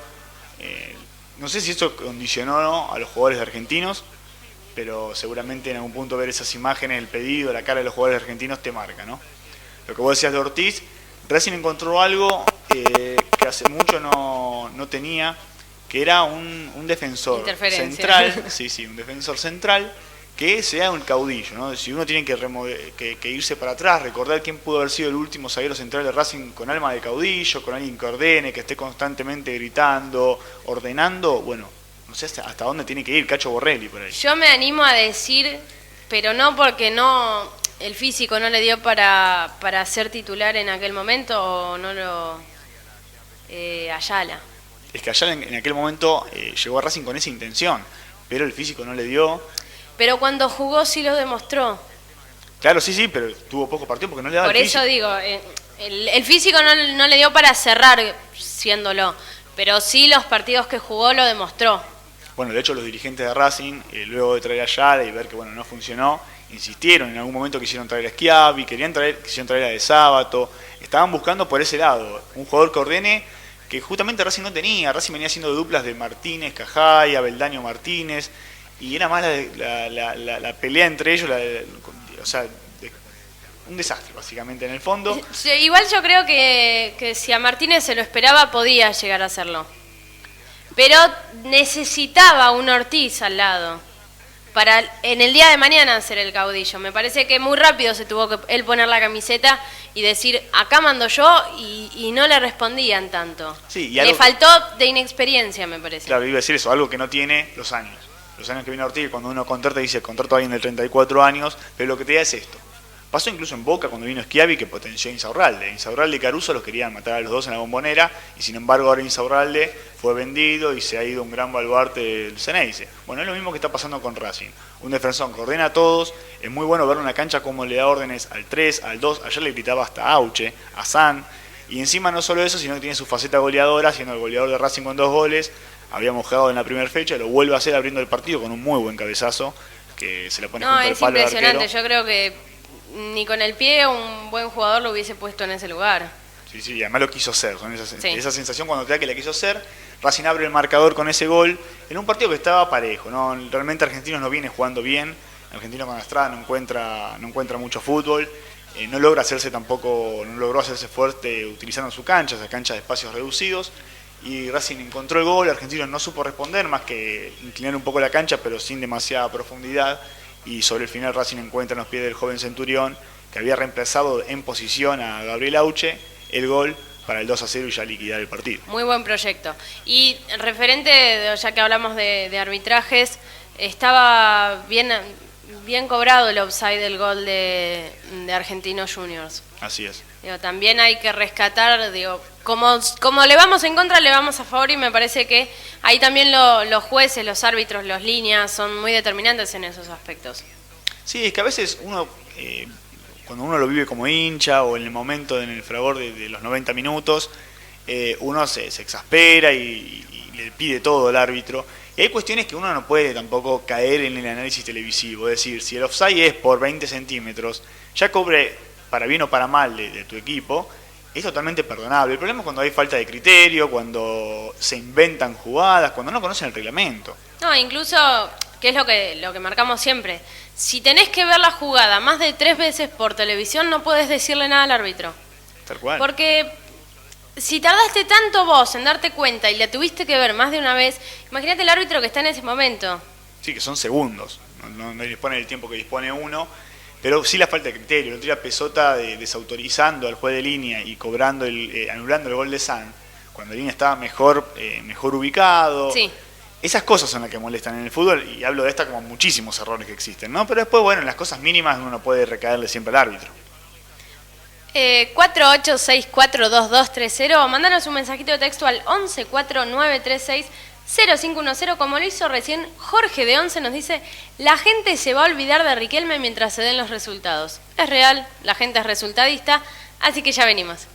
No sé si esto condicionó o no a los jugadores argentinos, pero seguramente en algún punto ver esas imágenes, el pedido, la cara de los jugadores argentinos te marca, ¿no? Lo que vos decías de Ortiz, Racing encontró algo que hace mucho no tenía, que era un defensor central, un defensor central que sea un caudillo, ¿no? Si uno tiene que irse para atrás, recordar quién pudo haber sido el último zaguero central de Racing con alma de caudillo, con alguien que ordene, que esté constantemente gritando, ordenando, bueno, no sé hasta dónde tiene que ir Cacho Borrelli por ahí. Yo me animo a decir, pero no porque el físico no le dio para ser titular en aquel momento, o no lo... Ayala. Es que Ayala en aquel momento llegó a Racing con esa intención, pero el físico no le dio. Pero cuando jugó sí lo demostró. Claro, sí, pero tuvo poco partido porque no le daba por el físico. Por eso digo, el físico no le dio para cerrar siéndolo, pero sí los partidos que jugó lo demostró. Bueno, de hecho los dirigentes de Racing, luego de traer a Ayala y ver que no funcionó, insistieron, en algún momento quisieron traer a Schiavi, quisieron traer a De Sábato, estaban buscando por ese lado, un jugador que ordene, que justamente Racing no tenía. Racing venía haciendo duplas de Martínez, Cajaya, Beldaño Martínez, y era más la pelea entre ellos, un desastre básicamente en el fondo. Sí, igual yo creo que si a Martínez se lo esperaba podía llegar a hacerlo. Pero necesitaba un Ortiz al lado para en el día de mañana ser el caudillo. Me parece que muy rápido se tuvo que él poner la camiseta y decir, acá mando yo, y no le respondían tanto. Sí, le faltó de inexperiencia, me parece. Claro, iba a decir eso, algo que no tiene los años. Los años que viene Ortiz, cuando uno contrata, dice, contrato a alguien de 34 años, pero lo que te da es esto. Pasó incluso en Boca cuando vino Schiavi, que potenció a Insaurralde. Insaurralde y Caruso los querían matar a los dos en la Bombonera, y sin embargo ahora Insaurralde fue vendido y se ha ido un gran baluarte del Ceneice. Bueno, es lo mismo que está pasando con Racing. Un defensor que ordena a todos, es muy bueno verlo en la cancha cómo le da órdenes al 3, al 2, ayer le gritaba hasta a Auche, a San, y encima no solo eso, sino que tiene su faceta goleadora, siendo el goleador de Racing con 2 goles, habíamos jugado en la primera fecha, lo vuelve a hacer abriendo el partido con un muy buen cabezazo, que se le pone junto al palo al arquero. No, es impresionante, yo creo que ni con el pie un buen jugador lo hubiese puesto en ese lugar. Sí, además lo quiso hacer, con esa sensación cuando te da que la quiso hacer. Racing abre el marcador con ese gol, en un partido que estaba parejo, ¿no? Realmente Argentinos no viene jugando bien, Argentino con Estrada no encuentra mucho fútbol, no logró hacerse fuerte utilizando su cancha, esa cancha de espacios reducidos, y Racing encontró el gol, Argentinos no supo responder, más que inclinar un poco la cancha, pero sin demasiada profundidad, y sobre el final Racing encuentra en los pies del joven Centurión, que había reemplazado en posición a Gabriel Auche, el gol para el 2-0 y ya liquidar el partido. Muy buen proyecto. Y referente, ya que hablamos de arbitrajes, estaba bien cobrado el offside del gol de Argentinos Juniors. Así es. También hay que rescatar, como le vamos en contra, le vamos a favor, y me parece que ahí también los jueces, los árbitros, las líneas son muy determinantes en esos aspectos. Sí, es que a veces uno, cuando uno lo vive como hincha o en el momento, en el fragor de los 90 minutos, uno se exaspera y le pide todo al árbitro. Y hay cuestiones que uno no puede tampoco caer en el análisis televisivo. Es decir, si el offside es por 20 centímetros, ya cobre para bien o para mal de tu equipo, es totalmente perdonable. El problema es cuando hay falta de criterio, cuando se inventan jugadas, cuando no conocen el reglamento. No, incluso, que es lo que marcamos siempre, si tenés que ver la jugada más de 3 veces por televisión, no podés decirle nada al árbitro. Tal cual. Porque si tardaste tanto vos en darte cuenta y la tuviste que ver más de una vez, imagínate el árbitro que está en ese momento. Sí, que son segundos, no dispone del tiempo que dispone uno, pero sí la falta de criterio. El otro día Pesota desautorizando al juez de línea y cobrando anulando el gol de San, cuando la línea estaba mejor ubicado. Sí. Esas cosas son las que molestan en el fútbol, y hablo de esta como muchísimos errores que existen, ¿no? Pero después, bueno, en las cosas mínimas uno puede recaerle siempre al árbitro. 48642230, mandanos un mensajito de texto al 1149360510, como lo hizo recién Jorge de 11, nos dice: la gente se va a olvidar de Riquelme mientras se den los resultados. Es real, la gente es resultadista, así que ya venimos.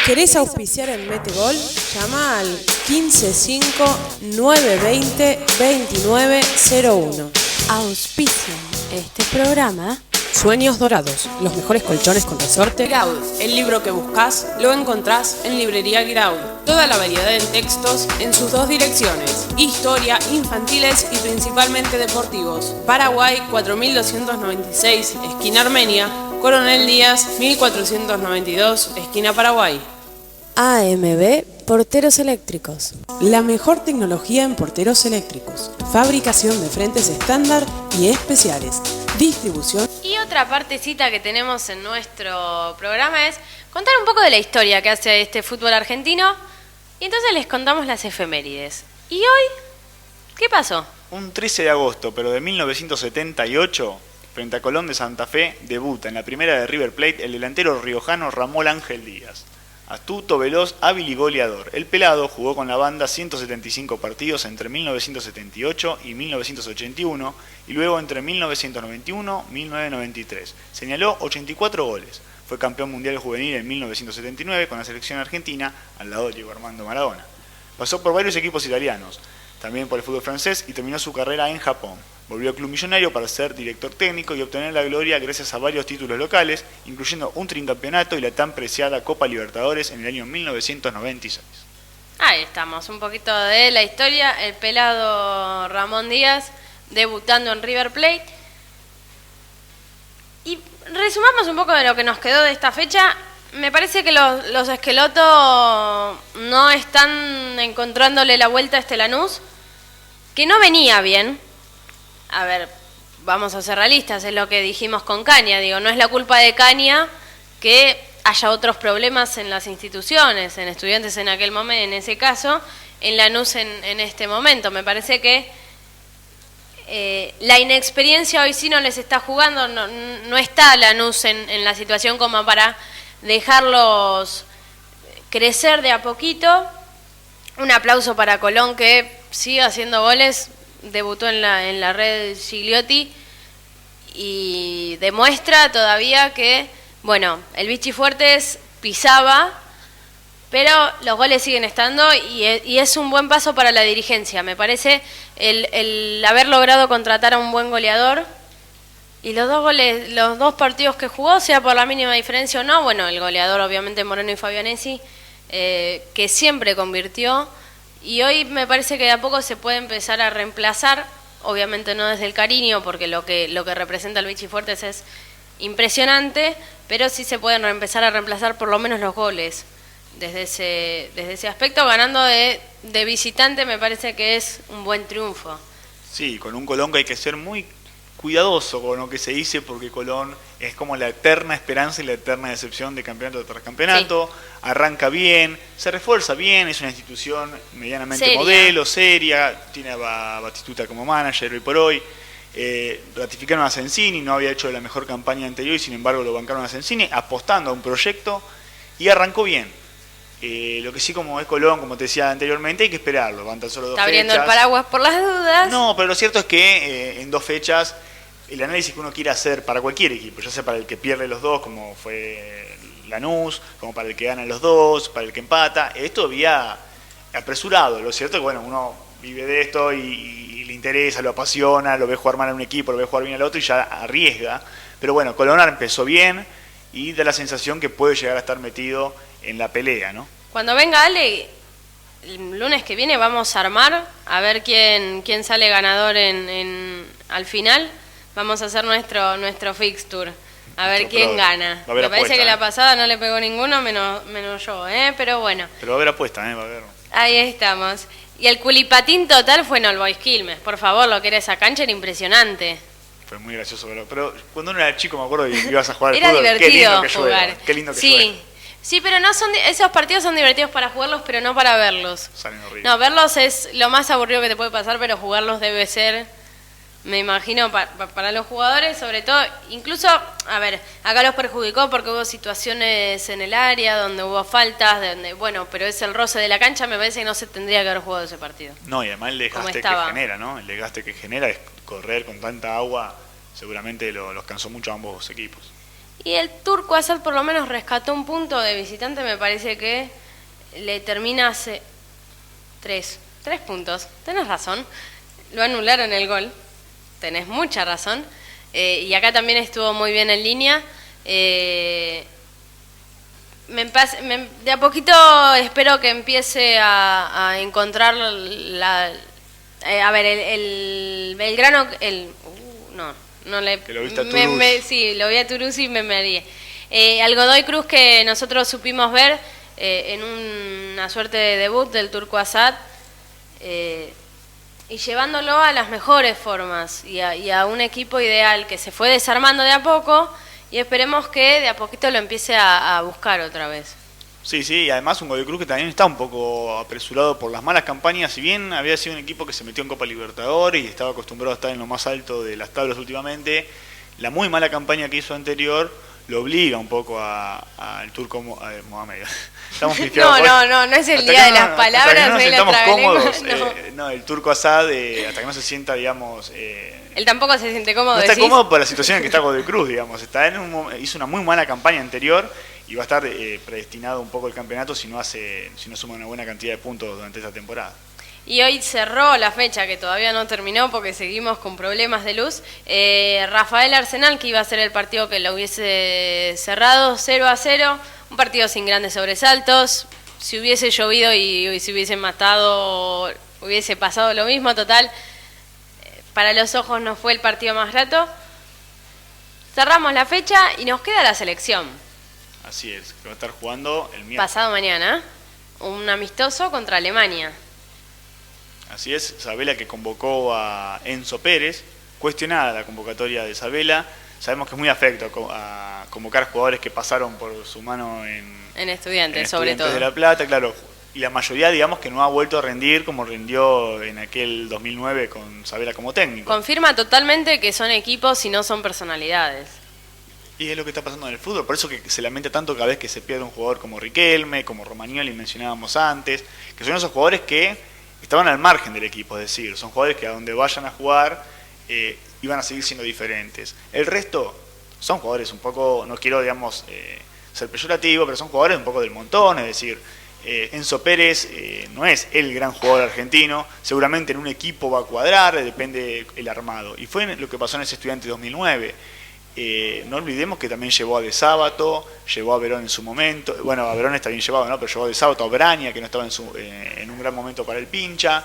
¿Querés auspiciar en Metegol? Llama al 155-920-2901. Auspician este programa Sueños Dorados, los mejores colchones con resorte. Giraud, el libro que buscas lo encontrás en Librería Giraud. Toda la variedad en textos en sus 2 direcciones: historia, infantiles y principalmente deportivos. Paraguay 4296, esquina Armenia. Coronel Díaz 1492, esquina Paraguay. AMB Porteros Eléctricos. La mejor tecnología en porteros eléctricos. Fabricación de frentes estándar y especiales. Distribución. Y otra partecita que tenemos en nuestro programa es contar un poco de la historia que hace este fútbol argentino. Y entonces les contamos las efemérides. ¿Y hoy qué pasó? Un 13 de agosto, pero de 1978, frente a Colón de Santa Fe, debuta en la primera de River Plate el delantero riojano Ramón Ángel Díaz. Astuto, veloz, hábil y goleador. El pelado jugó con la banda 175 partidos entre 1978 y 1981 y luego entre 1991 y 1993. Señaló 84 goles. Fue campeón mundial juvenil en 1979 con la selección argentina al lado de Diego Armando Maradona. Pasó por varios equipos italianos, también por el fútbol francés, y terminó su carrera en Japón. Volvió al Club Millonario para ser director técnico y obtener la gloria gracias a varios títulos locales, incluyendo un tricampeonato y la tan preciada Copa Libertadores en el año 1996. Ahí estamos, un poquito de la historia. El pelado Ramón Díaz debutando en River Plate. Y resumamos un poco de lo que nos quedó de esta fecha. Me parece que los Esqueloto no están encontrándole la vuelta a este Lanús, que no venía bien. A ver, vamos a ser realistas, es lo que dijimos con Caña. Digo, no es la culpa de Caña que haya otros problemas en las instituciones, en Estudiantes en aquel momento, en ese caso, en Lanús en este momento. Me parece que la inexperiencia hoy sí no les está jugando, no está Lanús en la situación como para dejarlos crecer de a poquito. Un aplauso para Colón, que sigue haciendo goles, debutó en la red Gigliotti y demuestra todavía que, bueno, el Vichy Fuertes pisaba, pero los goles siguen estando y es un buen paso para la dirigencia. Me parece el haber logrado contratar a un buen goleador. Y los dos partidos que jugó, sea por la mínima diferencia o no, bueno, el goleador obviamente Moreno y Fabianesi, que siempre convirtió, y hoy me parece que de a poco se puede empezar a reemplazar, obviamente no desde el cariño, porque lo que representa el Vichy Fuertes es impresionante, pero sí se pueden empezar a reemplazar por lo menos los goles. Desde ese aspecto, ganando de visitante, me parece que es un buen triunfo. Sí, con un Colón que hay que ser muy cuidadoso con lo que se dice, porque Colón es como la eterna esperanza y la eterna decepción de campeonato tras campeonato. Sí. Arranca bien, se refuerza bien, es una institución medianamente seria, modelo, seria, tiene a Batistuta como manager hoy por hoy. Ratificaron a Sensini, no había hecho la mejor campaña anterior y sin embargo lo bancaron a Sensini, apostando a un proyecto, y arrancó bien. Lo que sí, como es Colón, como te decía anteriormente, hay que esperarlo, van tan solo 2 fechas. Está abriendo el paraguas por las dudas. No, pero lo cierto es que en 2 fechas el análisis que uno quiere hacer para cualquier equipo, ya sea para el que pierde los 2, como fue Lanús, como para el que gana los 2, para el que empata, esto había apresurado. Lo cierto es que bueno, uno vive de esto y le interesa, lo apasiona, lo ve jugar mal a un equipo, lo ve jugar bien al otro y ya arriesga. Pero bueno, Colón empezó bien y da la sensación que puede llegar a estar metido en la pelea, ¿no? Cuando venga Ale, el lunes que viene vamos a armar, a ver quién sale ganador al final. Vamos a hacer nuestro fixture, a ver quién gana. Me parece apuesta, que la pasada no le pegó ninguno, menos yo, pero bueno. Pero va a haber apuesta, va a haber. Ahí estamos. Y el culipatín total fue en All Boys Quilmes. Por favor, lo que era esa cancha era impresionante. Fue muy gracioso verlo. Pero cuando uno era chico me acuerdo que ibas a jugar al era fútbol. Divertido qué lindo que jugar. Llueva, qué lindo que sí. llueva. Sí, pero no son esos partidos son divertidos para jugarlos, pero no para verlos. Salen horribles. No, verlos es lo más aburrido que te puede pasar, pero jugarlos debe ser, me imagino, para los jugadores, sobre todo, incluso, a ver, acá los perjudicó porque hubo situaciones en el área donde hubo faltas, bueno, pero es el roce de la cancha, me parece que no se tendría que haber jugado ese partido. No, y además el desgaste que genera, ¿no? El desgaste que genera es correr con tanta agua, seguramente los cansó mucho a ambos equipos. Y el Turco Asad por lo menos rescató un punto de visitante, me parece que le termina hace 3 puntos. Tenés razón, lo anularon el gol, tenés mucha razón. Y acá también estuvo muy bien en línea. De a poquito espero que empiece a encontrar a ver, el Belgrano, no le... Que lo viste a Toulouse. Sí, lo vi a Toulouse y me mareé. Al Godoy Cruz, que nosotros supimos ver en una suerte de debut del Turco Asad, y llevándolo a las mejores formas y a un equipo ideal que se fue desarmando de a poco, y esperemos que de a poquito lo empiece a buscar otra vez. Sí, y además un Godoy Cruz que también está un poco apresurado por las malas campañas. Si bien había sido un equipo que se metió en Copa Libertadores y estaba acostumbrado a estar en lo más alto de las tablas últimamente, la muy mala campaña que hizo anterior lo obliga un poco al Turco Mohamed. Estamos no es el día de las palabras, no de la cómodos, no, el Turco Asad, hasta que no se sienta, digamos... él tampoco se siente cómodo. No está cómodo por la situación en que está Godoy Cruz, digamos. Hizo una muy mala campaña anterior y va a estar predestinado un poco el campeonato si no suma una buena cantidad de puntos durante esta temporada. Y hoy cerró la fecha, que todavía no terminó porque seguimos con problemas de luz. Rafael Arsenal, que iba a ser el partido que lo hubiese cerrado 0-0, un partido sin grandes sobresaltos. Si hubiese llovido y si hubiese matado, hubiese pasado lo mismo, total. Para los ojos no fue el partido más grato. cerramos la fecha y nos queda la selección. Así es, que va a estar jugando el miércoles. Pasado mañana, un amistoso contra Alemania. Así es, Sabela que convocó a Enzo Pérez, cuestionada la convocatoria de Sabela. Sabemos que es muy afecto a convocar jugadores que pasaron por su mano en Estudiantes, sobre todo. de La Plata, claro. Y la mayoría, digamos, que no ha vuelto a rendir como rindió en aquel 2009 con Sabela como técnico. Confirma totalmente que son equipos y no son personalidades. Y es lo que está pasando en el fútbol, por eso que se lamenta tanto cada vez que se pierde un jugador como Riquelme, como Romagnoli, mencionábamos antes, que son esos jugadores que estaban al margen del equipo, es decir, son jugadores que a donde vayan a jugar iban a seguir siendo diferentes. El resto son jugadores un poco, no quiero, digamos, ser peyorativo, pero son jugadores un poco del montón, es decir, Enzo Pérez no es el gran jugador argentino, seguramente en un equipo va a cuadrar, depende el armado. Y fue lo que pasó en ese Estudiante 2009. No olvidemos que también llevó a De Sábato, llevó a Verón en su momento, bueno, a Verón está bien llevado, ¿no? Pero llevó a De Sábato, a Braña, que no estaba en un gran momento para el pincha.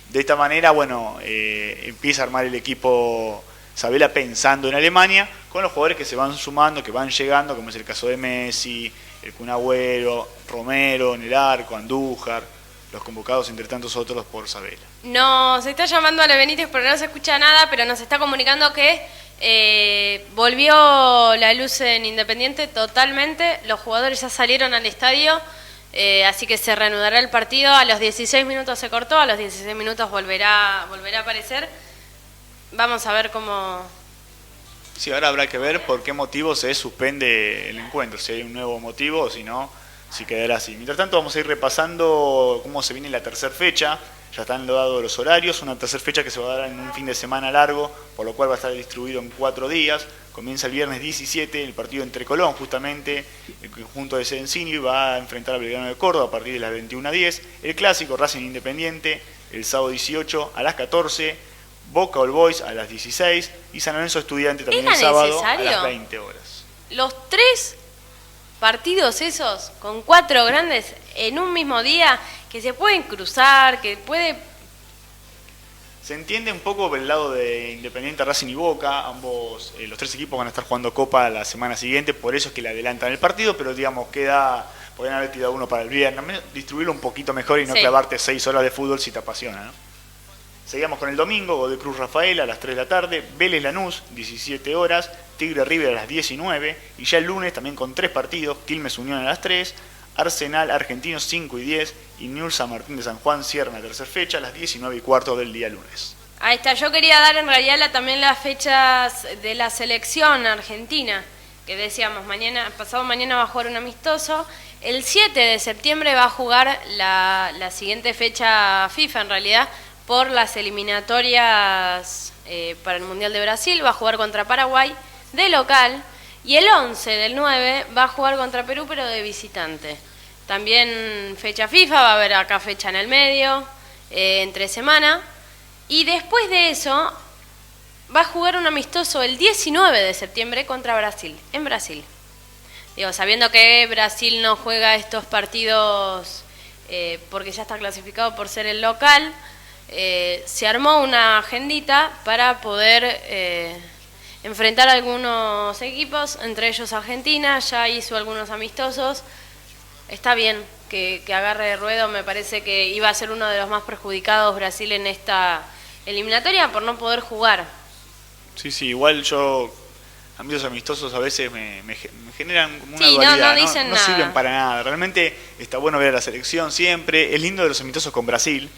De esta manera, bueno, empieza a armar el equipo Sabela pensando en Alemania, con los jugadores que se van sumando, que van llegando, como es el caso de Messi, el Kun Agüero, Romero en el arco, Andújar, los convocados entre tantos otros por Sabela. Nos está llamando Ale Benítez, pero no se escucha nada, pero nos está comunicando que volvió la luz en Independiente totalmente, los jugadores ya salieron al estadio, así que se reanudará el partido. A los 16 minutos se cortó, a los 16 minutos volverá a aparecer. Vamos a ver cómo... Sí, ahora habrá que ver por qué motivo se suspende el encuentro, si hay un nuevo motivo o si no, si quedará así. Mientras tanto vamos a ir repasando cómo se viene la tercera fecha. Ya están dados los horarios, una tercera fecha que se va a dar en un fin de semana largo, por lo cual va a estar distribuido en 4 días. Comienza el viernes 17, el partido entre Colón, justamente, el conjunto de Sedencini va a enfrentar a Belgrano de Córdoba a partir de las 21:10. El clásico Racing Independiente, el sábado 18 a las 14, Boca All Boys a las 16 y San Lorenzo Estudiante también el sábado a las 20 horas. Los 3 partidos esos, con 4 grandes en un mismo día, que se pueden cruzar, que puede... Se entiende un poco por el lado de Independiente, Racing y Boca, ambos, los 3 equipos van a estar jugando Copa la semana siguiente, por eso es que le adelantan el partido, pero digamos podrían haber tirado uno para el viernes, distribuirlo un poquito mejor y no clavarte 6 horas de fútbol si te apasiona, ¿no? Seguimos con el domingo, Godoy Cruz Rafael a las 3 de la tarde, Vélez Lanús, 17 horas, Tigre River a las 19, y ya el lunes también con 3 partidos, Quilmes Unión a las 3, Arsenal Argentinos 5 y 10 y Newell's San Martín de San Juan cierran la tercera fecha a las 19:15 del día lunes. Ahí está, yo quería dar en realidad también las fechas de la selección argentina, que decíamos, pasado mañana va a jugar un amistoso, el 7 de septiembre va a jugar la siguiente fecha FIFA en realidad, por las eliminatorias para el Mundial de Brasil, va a jugar contra Paraguay de local, y el 11 del 9 va a jugar contra Perú, pero de visitante. También fecha FIFA, va a haber acá fecha en el medio, entre semana. Y después de eso, va a jugar un amistoso el 19 de septiembre contra Brasil, en Brasil. Digo, sabiendo que Brasil no juega estos partidos porque ya está clasificado por ser el local, se armó una agendita para poder... enfrentar a algunos equipos, entre ellos Argentina, ya hizo algunos amistosos. Está bien que agarre ruedo, me parece que iba a ser uno de los más perjudicados Brasil en esta eliminatoria por no poder jugar. Sí, igual a mí los amistosos a veces me generan como una dualidad, no dicen nada. Sirven para nada. Realmente está bueno ver a la selección siempre, es lindo de los amistosos con Brasil.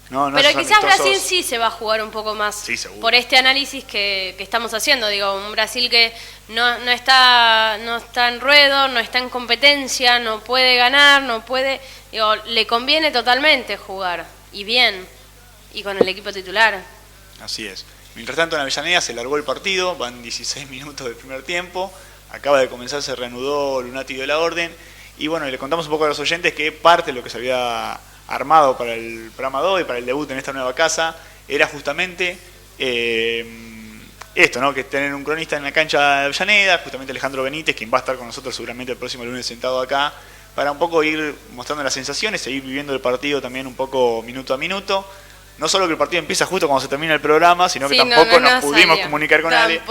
No, pero quizás Brasil sí se va a jugar un poco más por este análisis que estamos haciendo. Digo, un Brasil que no está en ruedo, no está en competencia, no puede ganar, digo, le conviene totalmente jugar, y bien, y con el equipo titular. Así es. Mientras tanto en Avellaneda se largó el partido, van 16 minutos del primer tiempo, acaba de comenzar, se reanudó Lunati de la Orden, y bueno, le contamos un poco a los oyentes que parte de lo que se había armado para el programa de hoy, para el debut en esta nueva casa, era justamente esto, ¿no? Que tener un cronista en la cancha de Avellaneda, justamente Alejandro Benítez, quien va a estar con nosotros seguramente el próximo lunes sentado acá, para un poco ir mostrando las sensaciones, seguir viviendo el partido también un poco minuto a minuto. No solo que el partido empieza justo cuando se termina el programa, sino que tampoco nos pudimos comunicar con nadie.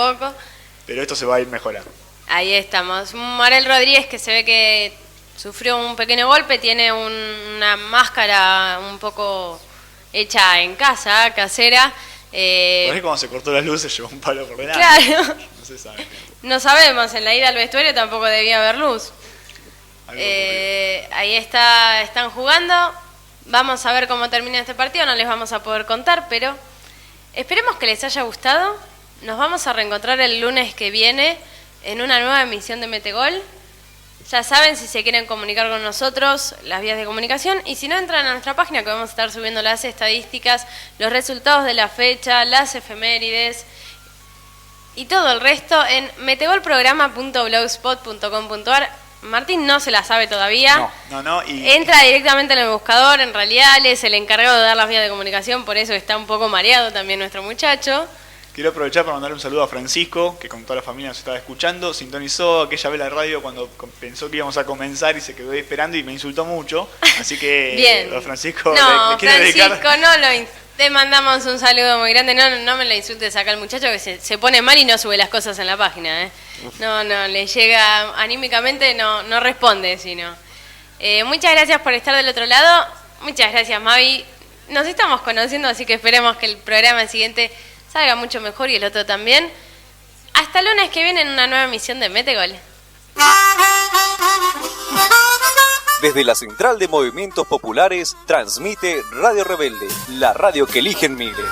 pero esto se va a ir mejorando. Ahí estamos. Marel Rodríguez, que se ve que sufrió un pequeño golpe, tiene una máscara un poco hecha en casa, casera. Por ahí cuando se cortó la luz se llevó un palo por delante. Claro. No se sabe. No sabemos, en la ida al vestuario tampoco debía haber luz. Ahí están jugando. Vamos a ver cómo termina este partido, no les vamos a poder contar, pero esperemos que les haya gustado. Nos vamos a reencontrar el lunes que viene en una nueva emisión de Metegol. Ya saben, si se quieren comunicar con nosotros, las vías de comunicación, y si no, entran a nuestra página, que vamos a estar subiendo las estadísticas, los resultados de la fecha, las efemérides y todo el resto en metegolprograma.blogspot.com.ar. Martín no se la sabe todavía. No. Entra directamente en el buscador, en realidad él es el encargado de dar las vías de comunicación, por eso está un poco mareado también nuestro muchacho. Quiero aprovechar para mandarle un saludo a Francisco, que con toda la familia nos estaba escuchando, sintonizó aquella vez la radio cuando pensó que íbamos a comenzar y se quedó ahí esperando y me insultó mucho, así que bien. A Francisco no, le quiero dedicar... te mandamos un saludo muy grande, no me lo insultes acá al muchacho que se pone mal y no sube las cosas en la página, No, le llega anímicamente, no responde, sino. Muchas gracias por estar del otro lado, muchas gracias Mavi, nos estamos conociendo, así que esperemos que el programa siguiente salga mucho mejor y el otro también. Hasta el lunes que viene en una nueva emisión de Metegol. Desde la Central de Movimientos Populares transmite Radio Rebelde, la radio que eligen miles.